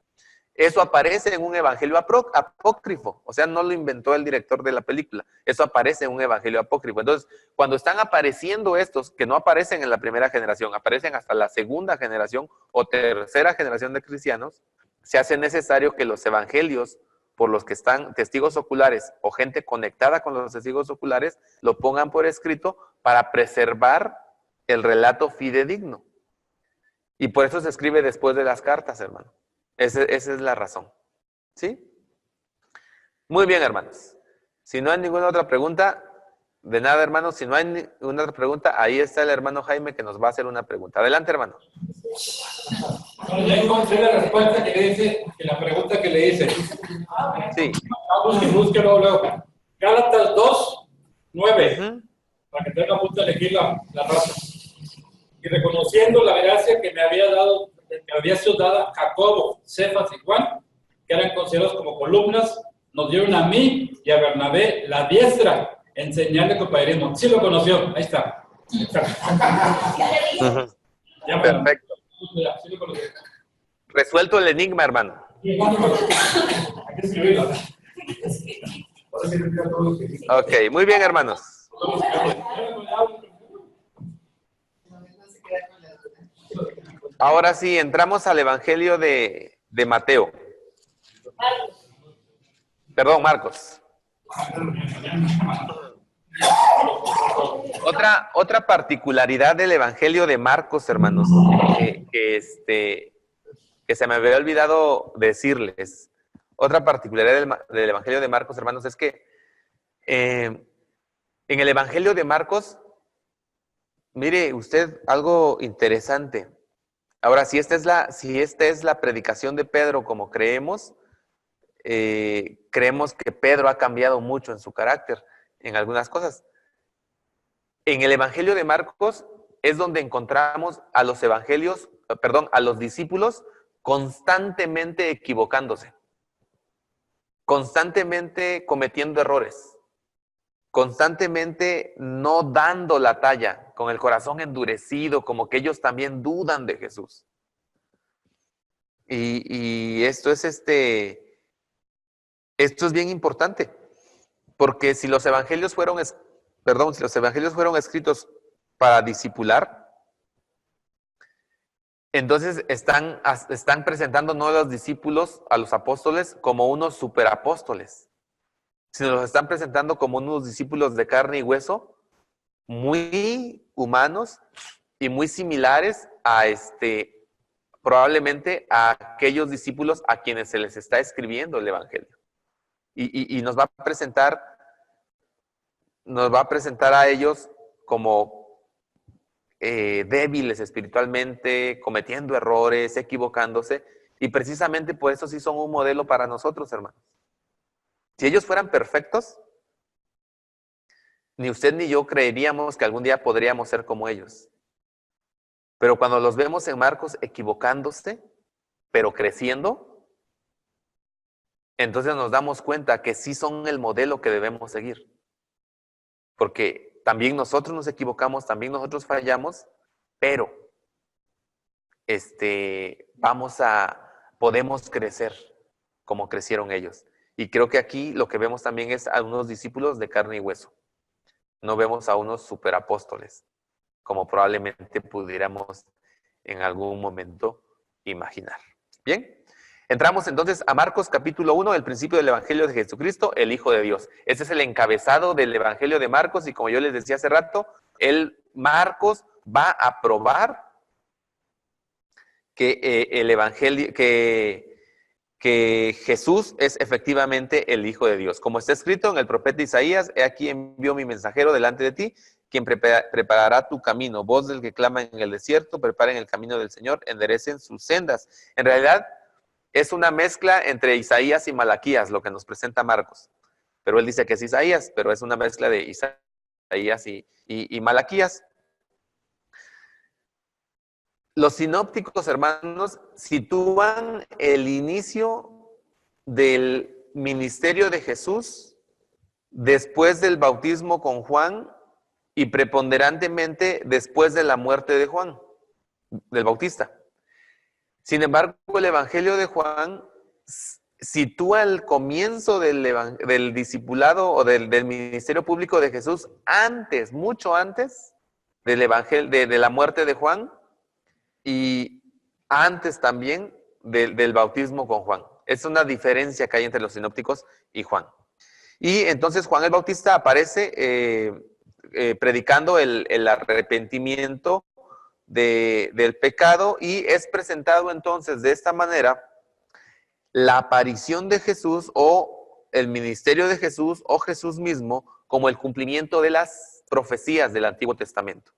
Eso aparece en un evangelio apócrifo, o sea, no lo inventó el director de la película, eso aparece en un evangelio apócrifo. Entonces, cuando están apareciendo estos, que no aparecen en la primera generación, aparecen hasta la segunda generación o tercera generación de cristianos, se hace necesario que los evangelios por los que están testigos oculares o gente conectada con los testigos oculares lo pongan por escrito para preservar el relato fidedigno. Y por eso se escribe después de las cartas, hermano. Esa es la razón. ¿Sí? Muy bien, hermanos. Si no hay ninguna otra pregunta, de nada, hermanos. Si no hay ninguna otra pregunta, ahí está el hermano Jaime que nos va a hacer una pregunta. Adelante, hermano. Ya encontré la respuesta que le dice, que la pregunta que le hice. Sí. Búsquelo luego. Gálatas 2, 9. Para que tenga punto de elegir la raza. Y reconociendo la gracia que me había sido dada Jacobo, Cefas y Juan, que eran considerados como columnas, nos dieron a mí y a Bernabé la diestra, enseñarle compañerismo. Sí lo conoció, ahí está. Ya, perfecto. Ya, sí lo conoció. Resuelto el enigma, hermano. Hay que escribirlo. Ok, muy bien, hermanos. Ahora sí, entramos al Evangelio de Mateo. Perdón, Marcos. Otra particularidad del Evangelio de Marcos, hermanos, que se me había olvidado decirles. Otra particularidad del Evangelio de Marcos, hermanos, es que en el Evangelio de Marcos, mire usted algo interesante. Ahora, si esta es la predicación de Pedro como creemos que Pedro ha cambiado mucho en su carácter, en algunas cosas. En el Evangelio de Marcos es donde encontramos a los discípulos constantemente equivocándose, constantemente cometiendo errores, constantemente no dando la talla, con el corazón endurecido, como que ellos también dudan de Jesús. Y esto es bien importante, porque si los evangelios fueron escritos para discipular, entonces están presentando no a los discípulos, a los apóstoles, como unos superapóstoles, sino los están presentando como unos discípulos de carne y hueso, muy humanos y muy similares a probablemente a aquellos discípulos a quienes se les está escribiendo el evangelio. Y nos va a presentar a ellos como débiles espiritualmente, cometiendo errores, equivocándose, y precisamente por eso sí son un modelo para nosotros, hermanos. Si ellos fueran perfectos, ni usted ni yo creeríamos que algún día podríamos ser como ellos. Pero cuando los vemos en Marcos equivocándose, pero creciendo, entonces nos damos cuenta que sí son el modelo que debemos seguir. Porque también nosotros nos equivocamos, también nosotros fallamos, pero podemos crecer como crecieron ellos. Y creo que aquí lo que vemos también es a unos discípulos de carne y hueso. No vemos a unos superapóstoles, como probablemente pudiéramos en algún momento imaginar. Bien, entramos entonces a Marcos capítulo 1, el principio del Evangelio de Jesucristo, el Hijo de Dios. Este es el encabezado del Evangelio de Marcos y como yo les decía hace rato, Marcos va a probar que el Evangelio, que Jesús es efectivamente el Hijo de Dios. Como está escrito en el profeta Isaías, he aquí envió mi mensajero delante de ti, quien preparará tu camino. Voz del que clama en el desierto, preparen el camino del Señor, enderecen sus sendas. En realidad, es una mezcla entre Isaías y Malaquías, lo que nos presenta Marcos. Pero él dice que es Isaías, pero es una mezcla de Isaías y Malaquías. Los sinópticos, hermanos, sitúan el inicio del ministerio de Jesús después del bautismo con Juan y preponderantemente después de la muerte de Juan, del Bautista. Sin embargo, el Evangelio de Juan sitúa el comienzo del discipulado o del ministerio público de Jesús antes, mucho antes del evangelio, de la muerte de Juan y antes también del bautismo con Juan. Es una diferencia que hay entre los sinópticos y Juan. Y entonces Juan el Bautista aparece predicando el arrepentimiento del pecado y es presentado entonces de esta manera la aparición de Jesús o el ministerio de Jesús o Jesús mismo como el cumplimiento de las profecías del Antiguo Testamento.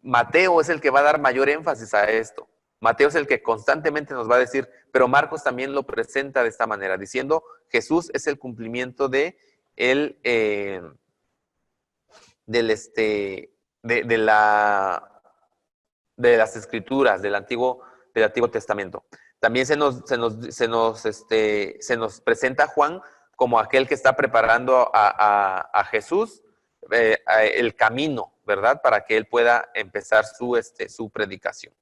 Mateo es el que va a dar mayor énfasis a esto. Mateo es el que constantemente nos va a decir, pero Marcos también lo presenta de esta manera, diciendo Jesús es el cumplimiento de las Escrituras del Antiguo Testamento. También se nos presenta a Juan como aquel que está preparando a Jesús el camino, ¿verdad? Para que él pueda empezar su predicación.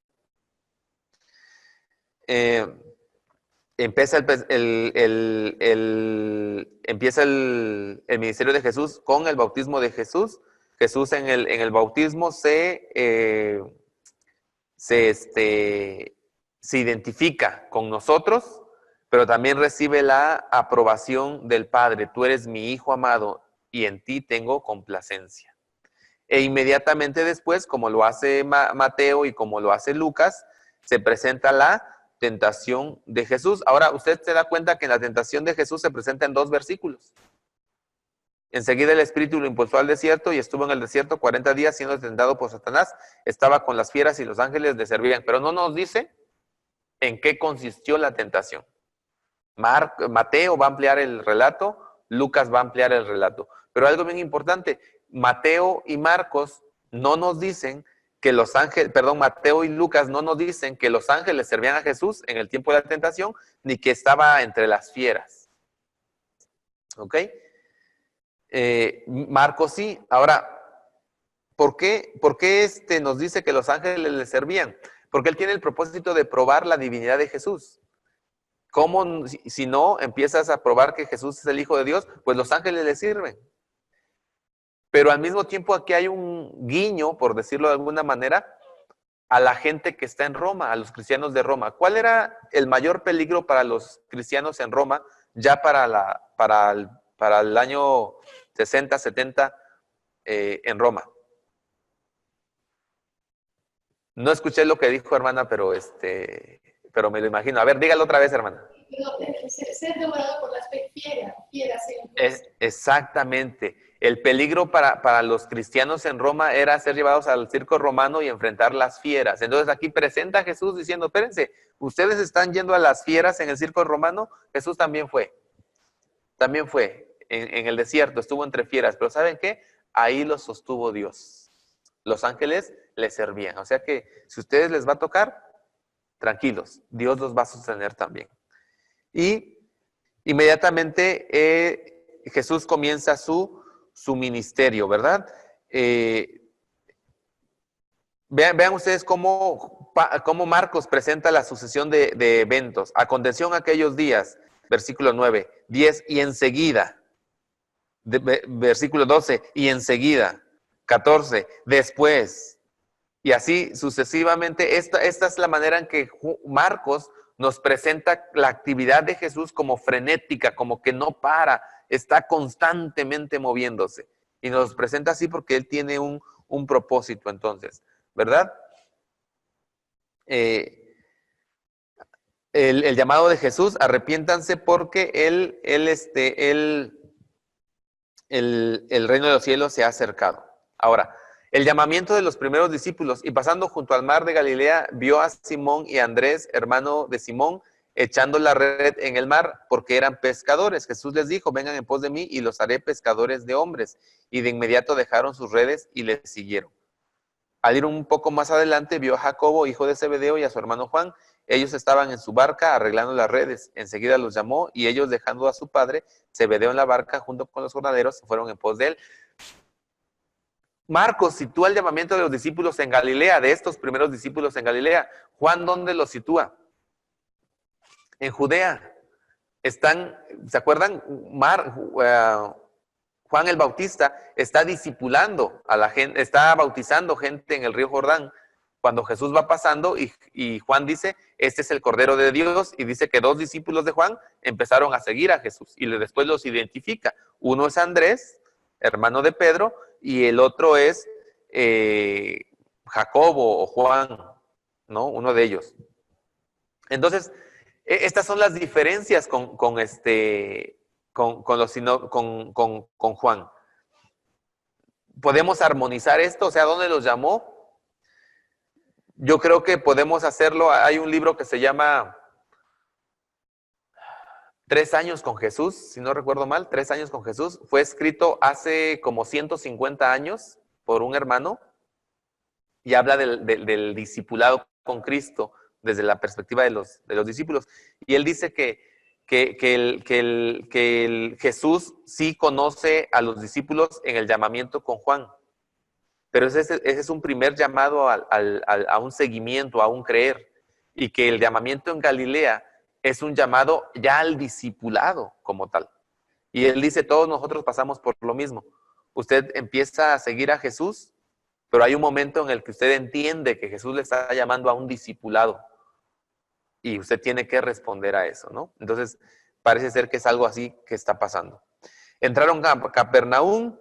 Empieza el ministerio de Jesús con el bautismo de Jesús. Jesús en el bautismo se identifica con nosotros, pero también recibe la aprobación del Padre. Tú eres mi Hijo amado y en ti tengo complacencia. E inmediatamente después, como lo hace Mateo y como lo hace Lucas, se presenta la tentación de Jesús. Ahora, usted se da cuenta que la tentación de Jesús se presenta en 2 versículos. Enseguida el Espíritu lo impulsó al desierto y estuvo en el desierto 40 días siendo tentado por Satanás. Estaba con las fieras y los ángeles le servían. Pero no nos dice en qué consistió la tentación. Mateo va a ampliar el relato, Lucas va a ampliar el relato. Pero algo bien importante, Mateo y Marcos no nos dicen que los ángeles, Mateo y Lucas no nos dicen que los ángeles servían a Jesús en el tiempo de la tentación, ni que estaba entre las fieras. ¿Ok? Marcos sí. Ahora, ¿por qué nos dice que los ángeles le servían? Porque él tiene el propósito de probar la divinidad de Jesús. ¿Cómo, si no empiezas a probar que Jesús es el Hijo de Dios? Pues los ángeles le sirven. Pero al mismo tiempo aquí hay un guiño, por decirlo de alguna manera, a la gente que está en Roma, a los cristianos de Roma. ¿Cuál era el mayor peligro para los cristianos en Roma ya para el año 60, 70 en Roma? No escuché lo que dijo, hermana, pero me lo imagino. A ver, dígalo otra vez, hermana. Ser devorado por las fieras. Exactamente. El peligro para los cristianos en Roma era ser llevados al circo romano y enfrentar las fieras. Entonces aquí presenta a Jesús diciendo, espérense, ustedes están yendo a las fieras en el circo romano. Jesús también fue. También fue en el desierto, estuvo entre fieras. Pero ¿saben qué? Ahí los sostuvo Dios. Los ángeles les servían. O sea que si a ustedes les va a tocar, tranquilos, Dios los va a sostener también. Y inmediatamente Jesús comienza su ministerio, ¿verdad? Vean ustedes cómo Marcos presenta la sucesión de eventos. Aconteció en aquellos días, versículo 9, 10, y enseguida, versículo 12, y enseguida, 14, después, y así sucesivamente. Esta es la manera en que Marcos nos presenta la actividad de Jesús como frenética, como que no para, está constantemente moviéndose. Y nos presenta así porque Él tiene un propósito entonces, ¿verdad? El llamado de Jesús, arrepiéntanse porque el reino de los cielos se ha acercado. Ahora, el llamamiento de los primeros discípulos, y pasando junto al mar de Galilea, vio a Simón y a Andrés, hermano de Simón, echando la red en el mar, porque eran pescadores. Jesús les dijo, vengan en pos de mí y los haré pescadores de hombres. Y de inmediato dejaron sus redes y les siguieron. Al ir un poco más adelante, vio a Jacobo, hijo de Zebedeo, y a su hermano Juan. Ellos estaban en su barca arreglando las redes. Enseguida los llamó, y ellos, dejando a su padre Zebedeo en la barca junto con los jornaleros, se fueron en pos de él. Marcos sitúa el llamamiento de los discípulos en Galilea, de estos primeros discípulos en Galilea. Juan, ¿dónde los sitúa? En Judea. ¿Se acuerdan? Juan el Bautista está discipulando a la gente, está bautizando gente en el río Jordán. Cuando Jesús va pasando y Juan dice, este es el Cordero de Dios, y dice que 2 discípulos de Juan empezaron a seguir a Jesús y después los identifica. Uno es Andrés, hermano de Pedro, y el otro es Jacobo o Juan, ¿no? Uno de ellos. Entonces, estas son las diferencias con Juan. ¿Podemos armonizar esto? O sea, ¿dónde los llamó? Yo creo que podemos hacerlo. Hay un libro que se llama 3 años con Jesús, si no recuerdo mal, 3 años con Jesús. Fue escrito hace como 150 años por un hermano y habla del discipulado con Cristo desde la perspectiva de los discípulos. Y él dice que Jesús sí conoce a los discípulos en el llamamiento con Juan. Pero ese es un primer llamado a un seguimiento, a un creer. Y que el llamamiento en Galilea es un llamado ya al discipulado como tal. Y él dice, todos nosotros pasamos por lo mismo. Usted empieza a seguir a Jesús, pero hay un momento en el que usted entiende que Jesús le está llamando a un discipulado. y usted tiene que responder a eso, ¿no? Entonces, parece ser que es algo así que está pasando. Entraron a Capernaum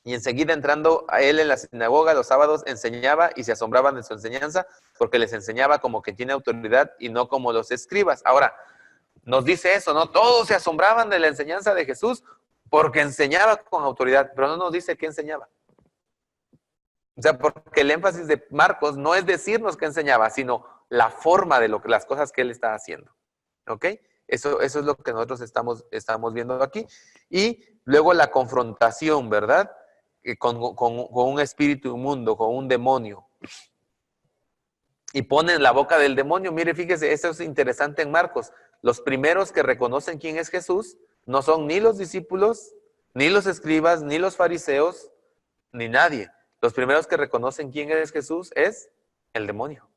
y enseguida entrando a él en la sinagoga los sábados enseñaba y se asombraban de su enseñanza porque les enseñaba como que tiene autoridad y no como los escribas. Ahora, nos dice eso, ¿no? Todos se asombraban de la enseñanza de Jesús porque enseñaba con autoridad, pero no nos dice qué enseñaba. O sea, porque el énfasis de Marcos no es decirnos qué enseñaba, sino la forma de las cosas que él está haciendo. ¿Ok? Eso es lo que nosotros estamos viendo aquí. Y luego la confrontación, ¿verdad? Con un espíritu inmundo, con un demonio. Y pone en la boca del demonio. Mire, fíjese, eso es interesante en Marcos. Los primeros que reconocen quién es Jesús no son ni los discípulos, ni los escribas, ni los fariseos, ni nadie. Los primeros que reconocen quién es Jesús es el demonio.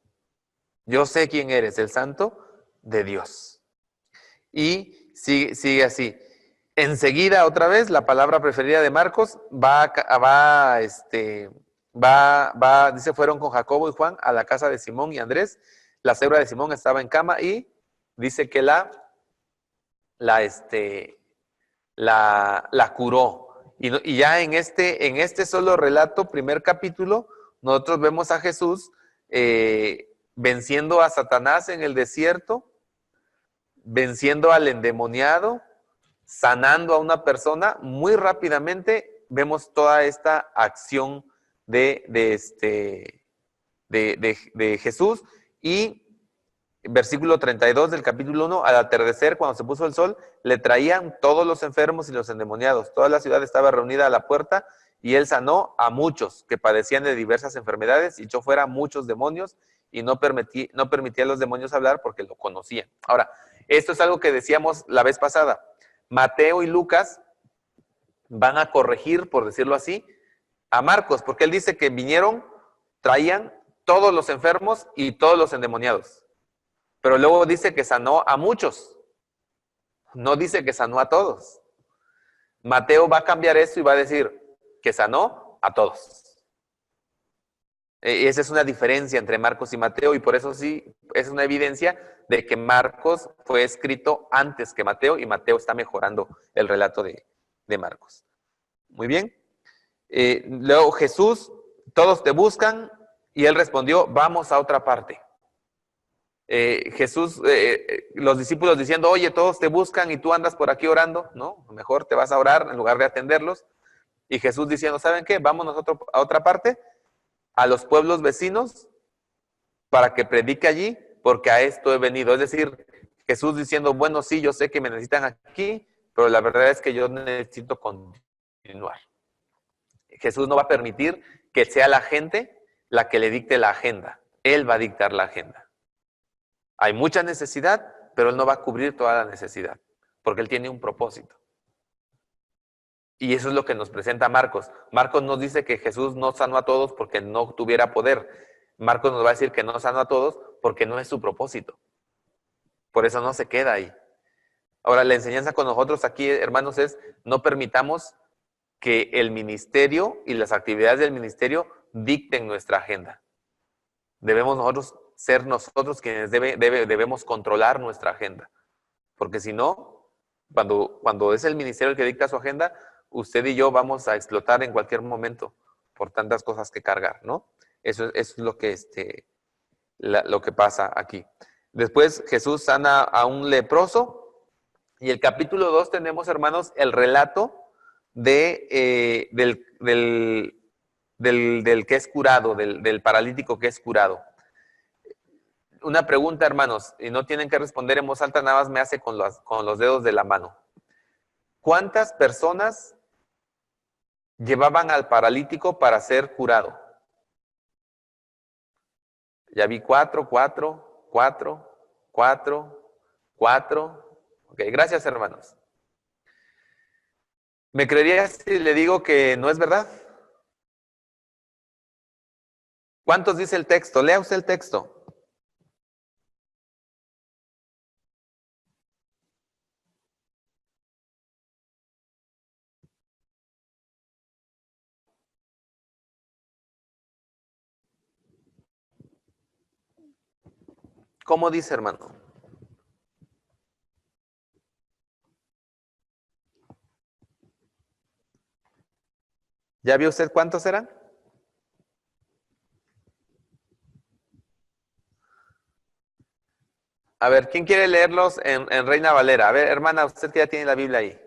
Yo sé quién eres, el santo de Dios. Y sigue así. Enseguida, otra vez, la palabra preferida de Marcos dice, fueron con Jacobo y Juan a la casa de Simón y Andrés. La suegra de Simón estaba en cama y dice que la curó. Y ya en este solo relato, primer capítulo, nosotros vemos a Jesús venciendo a Satanás en el desierto, venciendo al endemoniado, sanando a una persona. Muy rápidamente vemos toda esta acción de Jesús. Y versículo 32 del capítulo 1, al atardecer, cuando se puso el sol, le traían todos los enfermos y los endemoniados. Toda la ciudad estaba reunida a la puerta y él sanó a muchos que padecían de diversas enfermedades y echó fuera muchos demonios y no permitía a los demonios hablar porque lo conocían. Ahora, esto es algo que decíamos la vez pasada. Mateo y Lucas van a corregir, por decirlo así, a Marcos, porque él dice que vinieron, traían todos los enfermos y todos los endemoniados. Pero luego dice que sanó a muchos. No dice que sanó a todos. Mateo va a cambiar eso y va a decir que sanó a todos. Esa es una diferencia entre Marcos y Mateo y por eso sí es una evidencia de que Marcos fue escrito antes que Mateo y Mateo está mejorando el relato de Marcos. Muy bien. Luego Jesús, todos te buscan y él respondió, vamos a otra parte. Jesús, los discípulos diciendo, oye, todos te buscan y tú andas por aquí orando, ¿no? Mejor te vas a orar en lugar de atenderlos. Y Jesús diciendo, ¿saben qué? Vamos nosotros a otra parte, a los pueblos vecinos, para que predique allí, porque a esto he venido. Es decir, Jesús diciendo, bueno, sí, yo sé que me necesitan aquí, pero la verdad es que yo necesito continuar. Jesús no va a permitir que sea la gente la que le dicte la agenda. Él va a dictar la agenda. Hay mucha necesidad, pero él no va a cubrir toda la necesidad, porque él tiene un propósito. Y eso es lo que nos presenta Marcos. Marcos nos dice que Jesús no sanó a todos porque no tuviera poder. Marcos nos va a decir que no sanó a todos porque no es su propósito. Por eso no se queda ahí. Ahora, la enseñanza con nosotros aquí, hermanos, es no permitamos que el ministerio y las actividades del ministerio dicten nuestra agenda. Debemos ser nosotros quienes debemos controlar nuestra agenda. Porque si no, cuando es el ministerio el que dicta su agenda, usted y yo vamos a explotar en cualquier momento por tantas cosas que cargar, ¿no? Eso es lo que, lo que pasa aquí. Después Jesús sana a un leproso y el capítulo 2 tenemos, hermanos, el relato del que es curado, del paralítico que es curado. Una pregunta, hermanos, y no tienen que responder en voz alta, nada más me hace con los dedos de la mano. ¿Cuántas personas llevaban al paralítico para ser curado? Ya vi 4. Ok, gracias, hermanos. ¿Me creería si le digo que no es verdad? ¿Cuántos dice el texto? Lea usted el texto. ¿Cómo dice, hermano? ¿Ya vio usted cuántos eran? A ver, ¿quién quiere leerlos en Reina Valera? A ver, hermana, usted que ya tiene la Biblia ahí.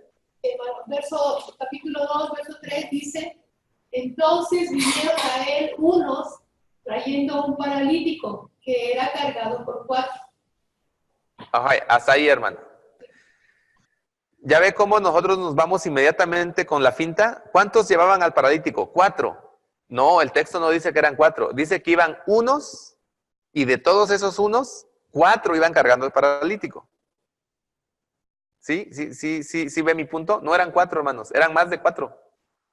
Verso, capítulo 2, verso 3 dice, entonces vinieron a él unos trayendo un paralítico que era cargado por 4. Ajá, hasta ahí, hermano. ¿Ya ve cómo nosotros nos vamos inmediatamente con la finta? ¿Cuántos llevaban al paralítico? 4. No, el texto no dice que eran 4. Dice que iban unos y de todos esos unos, 4 iban cargando el paralítico. ¿Sí ve mi punto? No eran 4, hermanos, eran más de 4.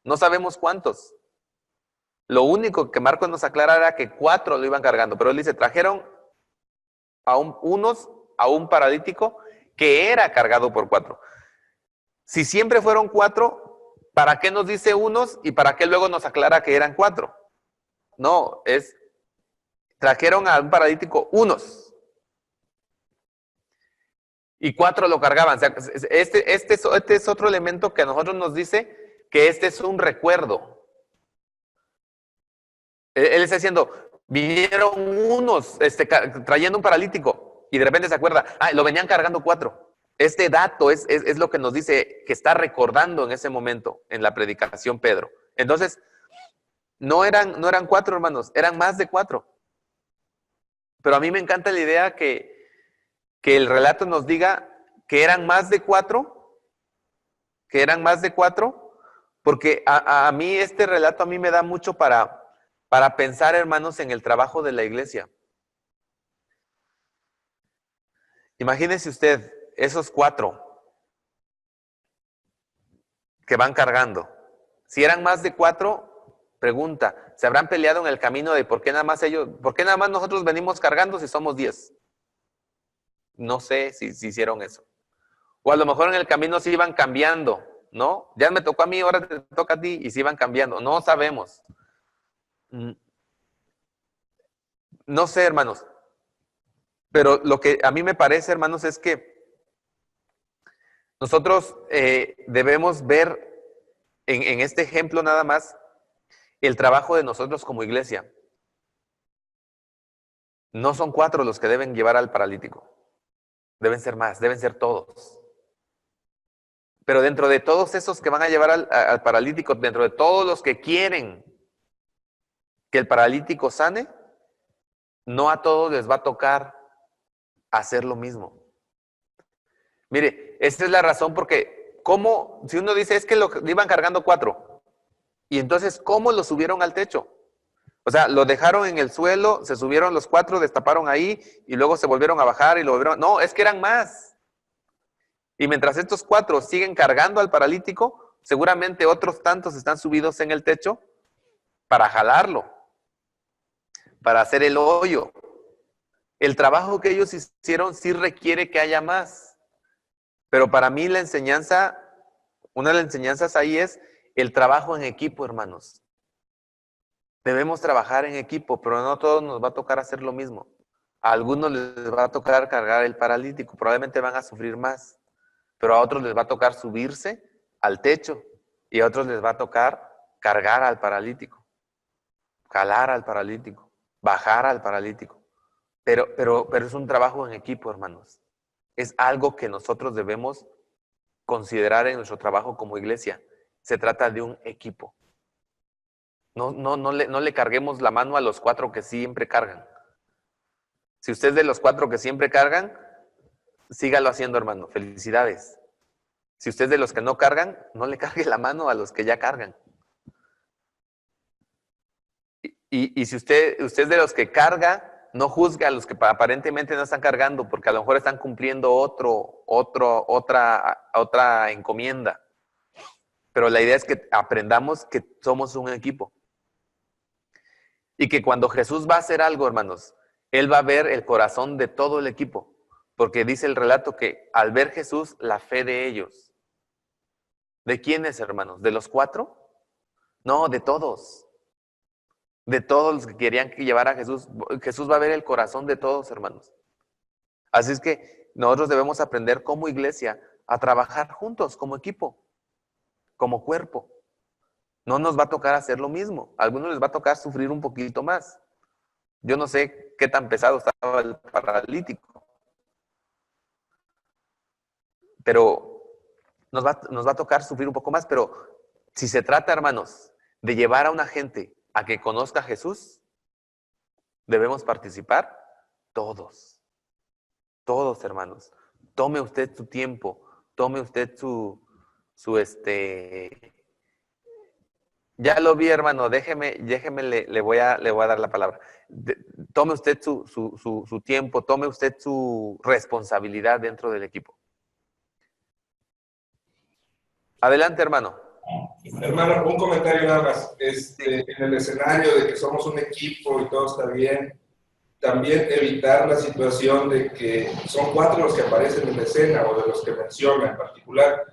No sabemos cuántos. Lo único que Marcos nos aclara era que 4 lo iban cargando, pero él dice, trajeron a unos a un paralítico que era cargado por 4. Si siempre fueron 4, ¿para qué nos dice unos y para qué luego nos aclara que eran 4? No, trajeron a un paralítico unos y 4 lo cargaban. O sea, este es otro elemento que a nosotros nos dice que este es un recuerdo. Él está diciendo, vinieron unos trayendo un paralítico y de repente se acuerda, lo venían cargando 4. Este dato es lo que nos dice que está recordando en ese momento en la predicación Pedro. Entonces, no eran 4, hermanos, eran más de 4. Pero a mí me encanta la idea que el relato nos diga que eran más de 4, porque a mí este relato a mí me da mucho para pensar, hermanos, en el trabajo de la iglesia. Imagínese usted esos 4 que van cargando. Si eran más de 4, pregunta, ¿se habrán peleado en el camino de por qué nada más nosotros venimos cargando si somos 10? No sé si hicieron eso. O a lo mejor en el camino se iban cambiando, ¿no? Ya me tocó a mí, ahora te toca a ti, y se iban cambiando. No sabemos. No sé, hermanos. Pero lo que a mí me parece, hermanos, es que nosotros debemos ver en este ejemplo nada más el trabajo de nosotros como iglesia. No son 4 los que deben llevar al paralítico. Deben ser más, deben ser todos. Pero dentro de todos esos que van a llevar al paralítico, dentro de todos los que quieren que el paralítico sane, no a todos les va a tocar hacer lo mismo. Mire, esta es la razón porque, si uno dice es que lo iban cargando 4, y entonces, ¿cómo lo subieron al techo? O sea, lo dejaron en el suelo, se subieron los 4, destaparon ahí, y luego se volvieron a bajar y lo volvieron. No, es que eran más. Y mientras estos 4 siguen cargando al paralítico, seguramente otros tantos están subidos en el techo para jalarlo, para hacer el hoyo. El trabajo que ellos hicieron sí requiere que haya más. Pero para mí una de las enseñanzas ahí es el trabajo en equipo, hermanos. Debemos trabajar en equipo, pero no a todos nos va a tocar hacer lo mismo. A algunos les va a tocar cargar el paralítico, probablemente van a sufrir más, pero a otros les va a tocar subirse al techo y a otros les va a tocar cargar al paralítico, jalar al paralítico, bajar al paralítico. Pero es un trabajo en equipo, hermanos. Es algo que nosotros debemos considerar en nuestro trabajo como iglesia. Se trata de un equipo. No le carguemos la mano a los 4 que siempre cargan. Si usted es de los 4 que siempre cargan, sígalo haciendo, hermano. Felicidades. Si usted es de los que no cargan, no le cargue la mano a los que ya cargan. Y si usted es de los que carga, no juzgue a los que aparentemente no están cargando, porque a lo mejor están cumpliendo otra encomienda. Pero la idea es que aprendamos que somos un equipo. Y que cuando Jesús va a hacer algo, hermanos, Él va a ver el corazón de todo el equipo. Porque dice el relato que al ver Jesús, la fe de ellos. ¿De quiénes, hermanos? ¿De los 4? No, de todos. De todos los que querían llevar a Jesús. Jesús va a ver el corazón de todos, hermanos. Así es que nosotros debemos aprender como iglesia a trabajar juntos, como equipo, como cuerpo. No nos va a tocar hacer lo mismo. A algunos les va a tocar sufrir un poquito más. Yo no sé qué tan pesado estaba el paralítico, pero nos va a tocar sufrir un poco más. Pero si se trata, hermanos, de llevar a una gente a que conozca a Jesús, debemos participar todos. Todos, hermanos. Tome usted su tiempo, tome usted ya lo vi, hermano, déjeme, le voy a dar la palabra. Tome usted su tiempo, tome usted su responsabilidad dentro del equipo. Adelante, hermano. Hermano, un comentario nada más. En el escenario de que somos un equipo y todo está bien, también evitar la situación de que son 4 los que aparecen en la escena o de los que menciona en particular.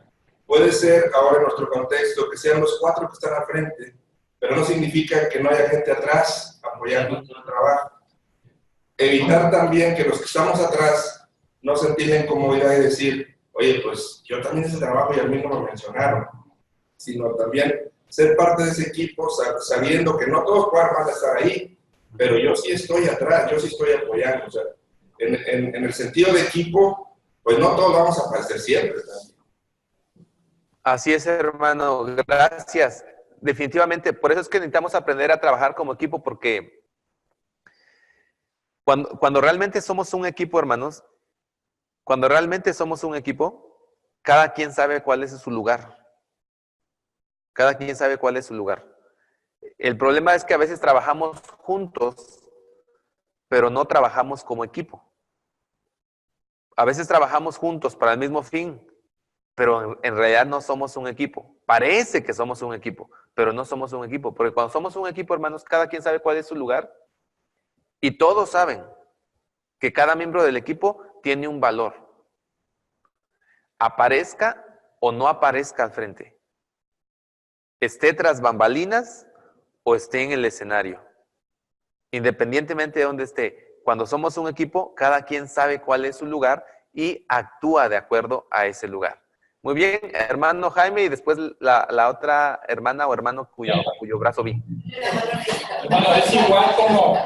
Puede ser ahora en nuestro contexto que sean los 4 que están al frente, pero no significa que no haya gente atrás apoyando nuestro trabajo. Evitar también que los que estamos atrás no se entiendan comodidad y decir, oye, pues yo también hice trabajo y a mí no me mencionaron, sino también ser parte de ese equipo sabiendo que no todos van a estar ahí, pero yo sí estoy atrás, yo sí estoy apoyando. O sea, en el sentido de equipo, pues no todos vamos a aparecer siempre también. Así es, hermano. Gracias. Definitivamente, por eso es que necesitamos aprender a trabajar como equipo, porque cuando realmente somos un equipo, hermanos, cuando realmente somos un equipo, cada quien sabe cuál es su lugar. Cada quien sabe cuál es su lugar. El problema es que a veces trabajamos juntos, pero no trabajamos como equipo. A veces trabajamos juntos para el mismo fin, pero en realidad no somos un equipo. Parece que somos un equipo, pero no somos un equipo. Porque cuando somos un equipo, hermanos, cada quien sabe cuál es su lugar y todos saben que cada miembro del equipo tiene un valor. Aparezca o no aparezca al frente. Esté tras bambalinas o esté en el escenario. Independientemente de dónde esté, cuando somos un equipo, cada quien sabe cuál es su lugar y actúa de acuerdo a ese lugar. Muy bien, hermano Jaime, y después la otra hermana o hermano cuyo brazo vi. Hermano, es igual como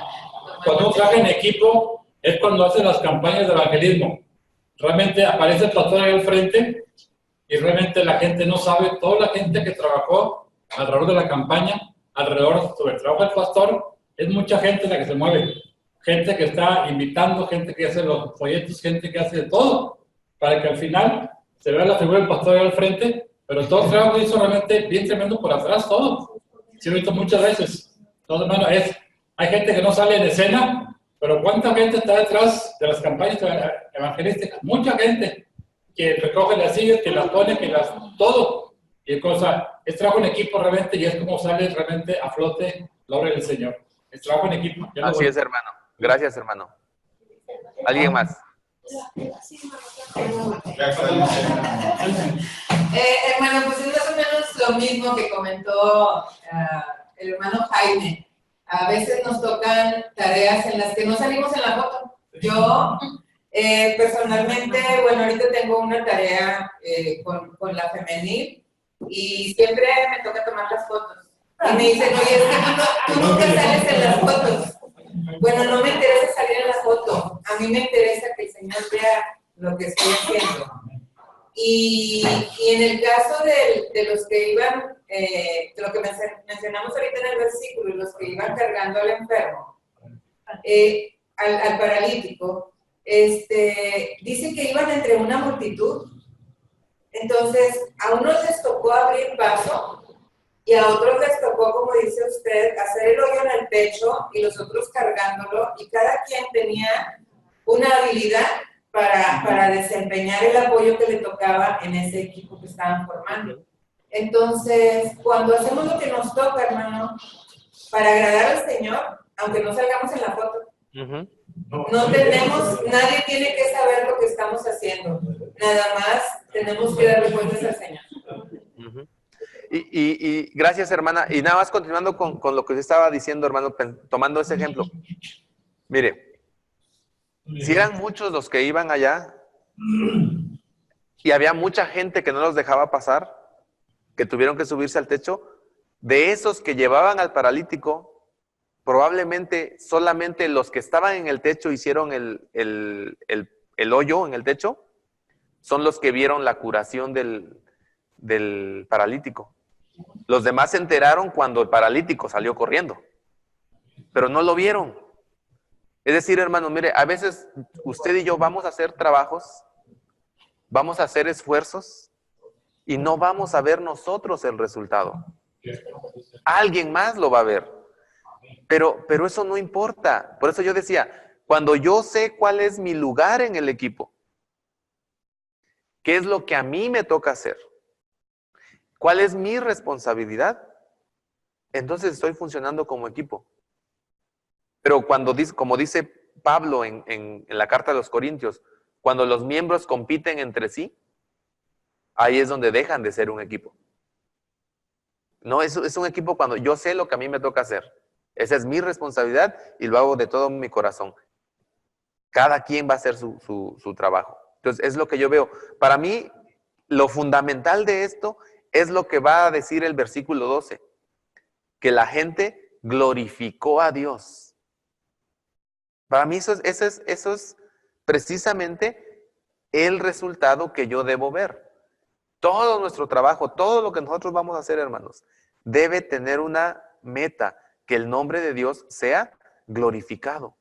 cuando uno trabaja en equipo, es cuando hacen las campañas de evangelismo. Realmente aparece el pastor ahí al frente y realmente la gente no sabe, toda la gente que trabajó alrededor de la campaña, alrededor sobre el trabajo del pastor, es mucha gente la que se mueve. Gente que está invitando, gente que hace los folletos, gente que hace de todo, para que al final se vea la figura del pastor ahí al frente, pero todo el trabajo hizo realmente bien tremendo por atrás, todo. Sí, lo he visto muchas veces. Entonces, hermano, hay gente que no sale en escena, pero ¿cuánta gente está detrás de las campañas evangelísticas? Mucha gente que recoge las sillas, que las pone, todo. Y es trabajo en equipo realmente y es como sale realmente a flote la obra del Señor. Es trabajo en equipo. Así es, hermano. Gracias, hermano. ¿Alguien más? Hermano, pues es más o menos lo mismo que comentó el hermano Jaime. A veces nos tocan tareas en las que no salimos en la foto. Yo, personalmente, bueno, ahorita tengo una tarea con la femenil y siempre me toca tomar las fotos. Y me dicen, oye, es que tú nunca sales en las fotos. Bueno, no me interesa salir en la foto. A mí me interesa que el Señor vea lo que estoy haciendo. Y en el caso de los que iban, de lo que mencionamos ahorita en el versículo, los que iban cargando al enfermo, al paralítico, dice que iban entre una multitud. Entonces, a unos les tocó abrir paso y a otros les tocó, como dice usted, hacer el hoyo en el pecho y los otros cargándolo, y cada quien tenía una habilidad para desempeñar el apoyo que le tocaba en ese equipo que estaban formando. Entonces, cuando hacemos lo que nos toca, hermano, para agradar al Señor, aunque no salgamos en la foto, nadie tiene que saber lo que estamos haciendo. Nada más tenemos que darle cuentas al Señor. Y gracias, hermana. Y nada más continuando con lo que usted estaba diciendo, hermano, tomando ese ejemplo. Mire, Si eran muchos los que iban allá y había mucha gente que no los dejaba pasar, que tuvieron que subirse al techo, de esos que llevaban al paralítico, probablemente solamente los que estaban en el techo hicieron el hoyo en el techo, son los que vieron la curación del paralítico. Los demás se enteraron cuando el paralítico salió corriendo, pero no lo vieron. Es decir, hermanos, mire, a veces usted y yo vamos a hacer trabajos, vamos a hacer esfuerzos y no vamos a ver nosotros el resultado. Alguien más lo va a ver. Pero eso no importa. Por eso yo decía, cuando yo sé cuál es mi lugar en el equipo, qué es lo que a mí me toca hacer, cuál es mi responsabilidad, entonces estoy funcionando como equipo. Pero cuando dice, como dice Pablo en la carta a los Corintios, cuando los miembros compiten entre sí, ahí es donde dejan de ser un equipo. No, es un equipo cuando yo sé lo que a mí me toca hacer. Esa es mi responsabilidad y lo hago de todo mi corazón. Cada quien va a hacer su trabajo. Entonces, es lo que yo veo. Para mí, lo fundamental de esto es lo que va a decir el versículo 12. Que la gente glorificó a Dios. Para mí eso es precisamente el resultado que yo debo ver. Todo nuestro trabajo, todo lo que nosotros vamos a hacer, hermanos, debe tener una meta, que el nombre de Dios sea glorificado.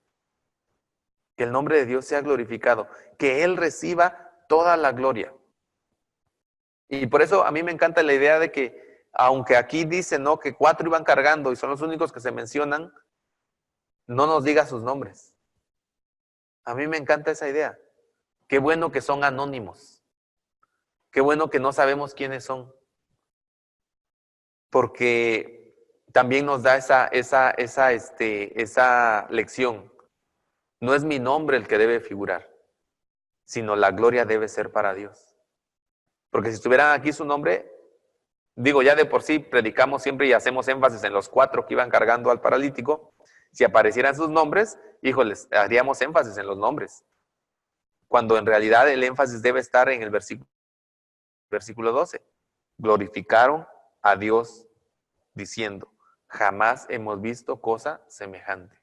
Que el nombre de Dios sea glorificado, que Él reciba toda la gloria. Y por eso a mí me encanta la idea de que, aunque aquí dice, ¿no?, que 4 iban cargando y son los únicos que se mencionan, no nos diga sus nombres. A mí me encanta esa idea. Qué bueno que son anónimos. Qué bueno que no sabemos quiénes son. Porque también nos da esa lección. No es mi nombre el que debe figurar, sino la gloria debe ser para Dios. Porque si estuvieran aquí su nombre, digo, ya de por sí predicamos siempre y hacemos énfasis en los 4 que iban cargando al paralítico. Si aparecieran sus nombres, híjoles, haríamos énfasis en los nombres. Cuando en realidad el énfasis debe estar en el versículo 12. Glorificaron a Dios diciendo, jamás hemos visto cosa semejante.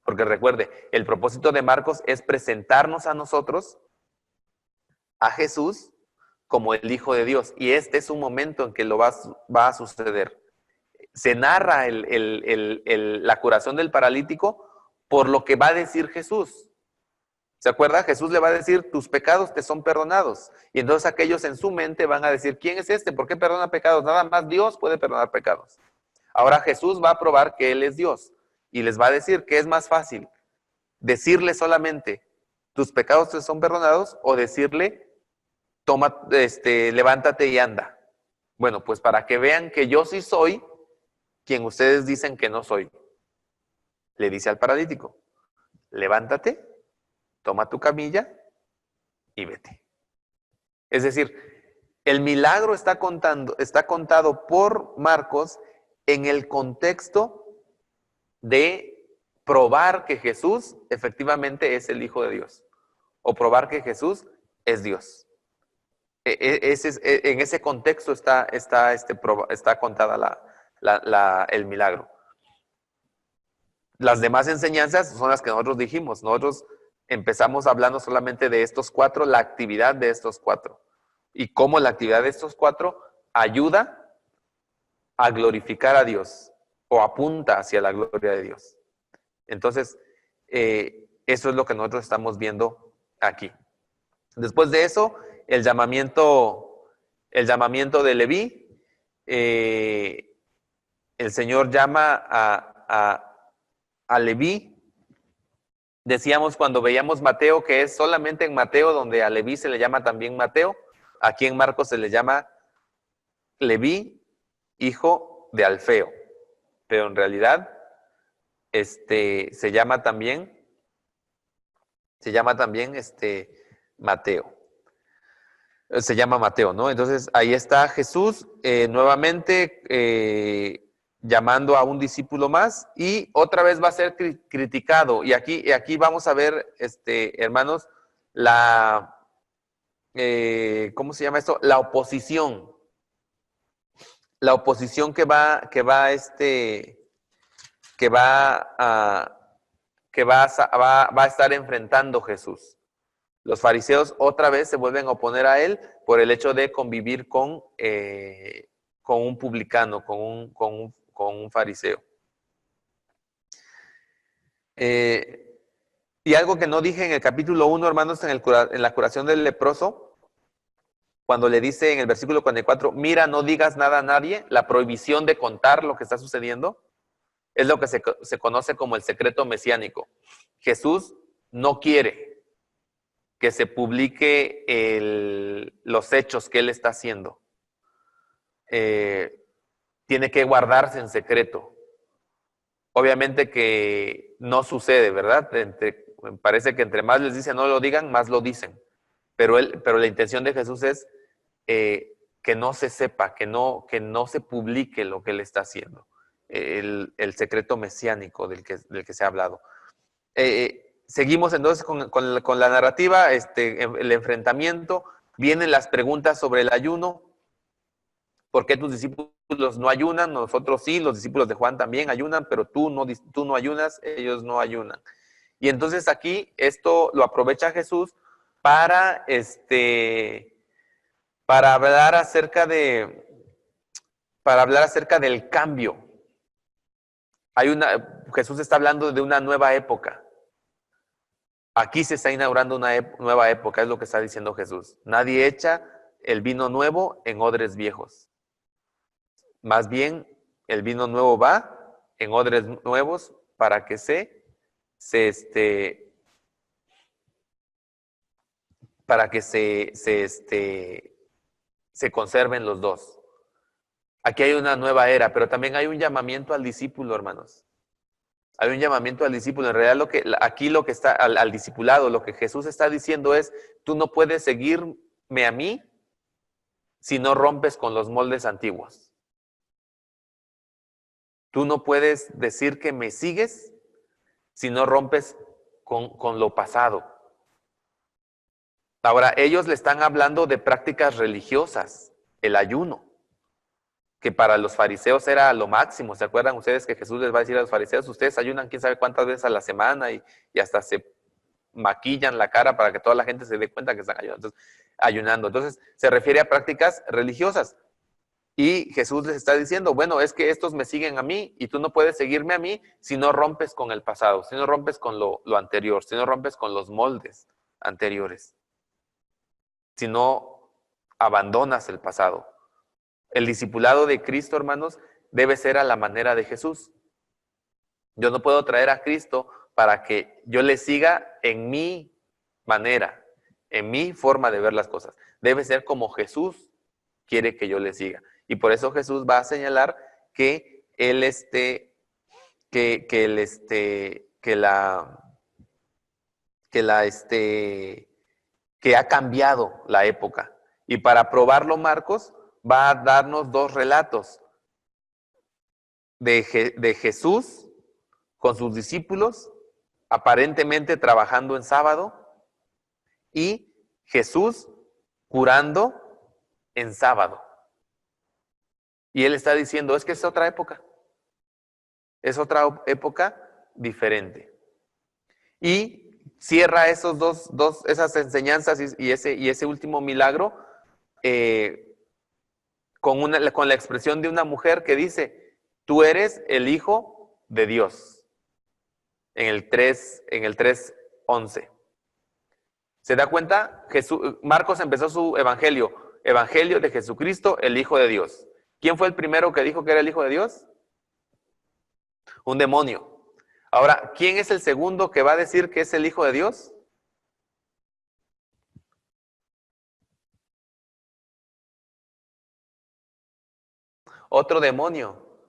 Porque recuerde, el propósito de Marcos es presentarnos a nosotros, a Jesús, como el Hijo de Dios. Y este es un momento en que lo va a suceder. Se narra la curación del paralítico por lo que va a decir Jesús. ¿Se acuerda? Jesús le va a decir, tus pecados te son perdonados. Y entonces aquellos en su mente van a decir, ¿quién es este? ¿Por qué perdona pecados? Nada más Dios puede perdonar pecados. Ahora Jesús va a probar que Él es Dios. Y les va a decir que es más fácil decirle solamente, tus pecados te son perdonados, o decirle, toma, levántate y anda. Bueno, pues para que vean que yo sí soy quien ustedes dicen que no soy. Le dice al paralítico, levántate, toma tu camilla y vete. Es decir, el milagro está contado por Marcos en el contexto de probar que Jesús efectivamente es el Hijo de Dios, o probar que Jesús es Dios. En ese contexto está contada el milagro. Las demás enseñanzas son las que nosotros dijimos. Nosotros empezamos hablando solamente de estos 4, la actividad de estos 4, y cómo la actividad de estos 4 ayuda a glorificar a Dios, o apunta hacia la gloria de Dios. Entonces, eso es lo que nosotros estamos viendo aquí. Después de eso, el llamamiento de Leví. El Señor llama a Leví. Decíamos cuando veíamos Mateo que es solamente en Mateo donde a Leví se le llama también Mateo. Aquí en Marcos se le llama Leví, hijo de Alfeo. Pero en realidad se llama también Mateo. Se llama Mateo, ¿no? Entonces ahí está Jesús nuevamente llamando a un discípulo más y otra vez va a ser criticado. Y aquí vamos a ver, hermanos, ¿cómo se llama esto? La oposición. La oposición que va a estar enfrentando Jesús. Los fariseos otra vez se vuelven a oponer a él por el hecho de convivir con un publicano, con un fariseo. Y algo que no dije en el capítulo 1, hermanos, en la curación del leproso, cuando le dice en el versículo 44, mira, no digas nada a nadie, la prohibición de contar lo que está sucediendo, es lo que se conoce como el secreto mesiánico. Jesús no quiere que se publique los hechos que él está haciendo. Tiene que guardarse en secreto. Obviamente que no sucede, ¿verdad? Parece que entre más les dice no lo digan, más lo dicen. Pero la intención de Jesús es que no se sepa, que no se publique lo que él está haciendo. El secreto mesiánico del que se ha hablado. Seguimos entonces con la narrativa, el enfrentamiento. Vienen las preguntas sobre el ayuno. ¿Por qué tus discípulos no ayunan? Nosotros sí, los discípulos de Juan también ayunan, pero tú no ayunas, ellos no ayunan. Y entonces aquí esto lo aprovecha Jesús para hablar acerca del cambio. Jesús está hablando de una nueva época. Aquí se está inaugurando una nueva época, es lo que está diciendo Jesús. Nadie echa el vino nuevo en odres viejos. Más bien, el vino nuevo va en odres nuevos para que se conserven los dos. Aquí hay una nueva era, pero también hay un llamamiento al discípulo, hermanos. Hay un llamamiento al discípulo. En realidad, aquí lo que está al discipulado, lo que Jesús está diciendo es: tú no puedes seguirme a mí si no rompes con los moldes antiguos. Tú no puedes decir que me sigues si no rompes con lo pasado. Ahora, ellos le están hablando de prácticas religiosas, el ayuno, que para los fariseos era lo máximo. ¿Se acuerdan ustedes que Jesús les va a decir a los fariseos: ustedes ayunan quién sabe cuántas veces a la semana y hasta se maquillan la cara para que toda la gente se dé cuenta que están ayunando? Entonces, se refiere a prácticas religiosas. Y Jesús les está diciendo: bueno, es que estos me siguen a mí y tú no puedes seguirme a mí si no rompes con el pasado, si no rompes con lo anterior, si no rompes con los moldes anteriores, si no abandonas el pasado. El discipulado de Cristo, hermanos, debe ser a la manera de Jesús. Yo no puedo traer a Cristo para que yo le siga en mi manera, en mi forma de ver las cosas. Debe ser como Jesús quiere que yo le siga. Y por eso Jesús va a señalar que ha cambiado la época. Y para probarlo, Marcos va a darnos dos relatos de Jesús con sus discípulos, aparentemente trabajando en sábado, y Jesús curando en sábado. Y él está diciendo: es que es otra época. Es otra época diferente. Y cierra esas enseñanzas y ese último milagro con la expresión de una mujer que dice: tú eres el Hijo de Dios. En el 3:11. ¿Se da cuenta? Marcos empezó su evangelio de Jesucristo, el Hijo de Dios. ¿Quién fue el primero que dijo que era el Hijo de Dios? Un demonio. Ahora, ¿quién es el segundo que va a decir que es el Hijo de Dios? Otro demonio.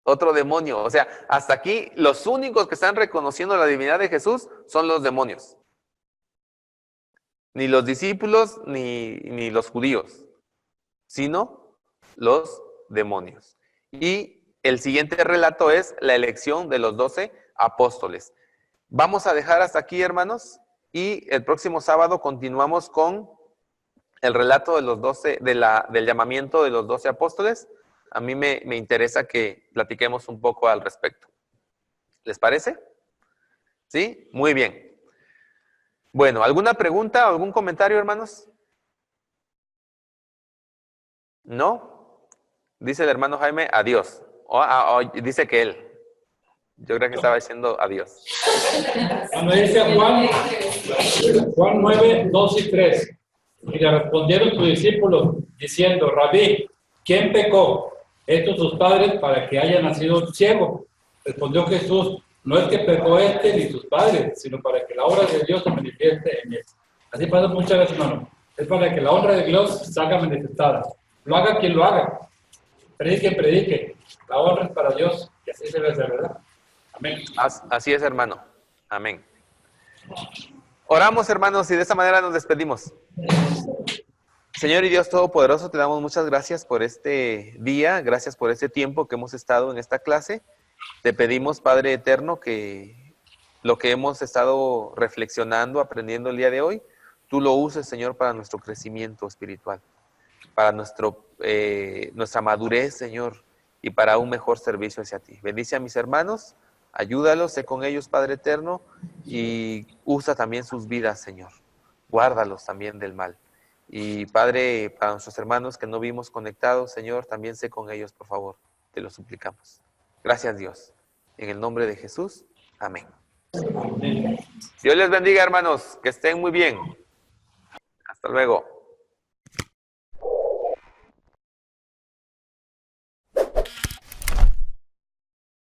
Otro demonio. O sea, hasta aquí los únicos que están reconociendo la divinidad de Jesús son los demonios. Ni los discípulos ni los judíos, sino los demonios. Y el siguiente relato es la elección de los 12 apóstoles. Vamos a dejar hasta aquí, hermanos, y el próximo sábado continuamos con el relato de los 12, del llamamiento de los 12 apóstoles. A mí me interesa que platiquemos un poco al respecto. ¿Les parece? ¿Sí? Muy bien. Bueno, ¿alguna pregunta o algún comentario, hermanos? ¿No? Dice el hermano Jaime, adiós. Dice que él. Yo creo que estaba diciendo adiós. Cuando dice Juan 9, 2 y 3. Y le respondieron sus discípulos diciendo, Rabí, ¿quién pecó? ¿Estos sus padres para que haya nacido ciego? Respondió Jesús, no es que pecó este ni sus padres, sino para que la obra de Dios se manifieste en él. Así pasa muchas veces, hermano. Es para que la honra de Dios salga manifestada. Lo haga quien lo haga. Predique. La honra es para Dios. Y así debe ser, ¿verdad? Amén. Así es, hermano. Amén. Oramos, hermanos, y de esta manera nos despedimos. Señor y Dios Todopoderoso, te damos muchas gracias por este día, gracias por este tiempo que hemos estado en esta clase. Te pedimos, Padre Eterno, que lo que hemos estado reflexionando, aprendiendo el día de hoy, tú lo uses, Señor, para nuestro crecimiento espiritual, para nuestra madurez, Señor, y para un mejor servicio hacia ti. Bendice a mis hermanos, ayúdalos, sé con ellos, Padre Eterno, y usa también sus vidas, Señor. Guárdalos también del mal. Y Padre, para nuestros hermanos que no vimos conectados, Señor, también sé con ellos, por favor. Te lo suplicamos. Gracias, Dios. En el nombre de Jesús. Amén. Dios les bendiga, hermanos. Que estén muy bien. Hasta luego.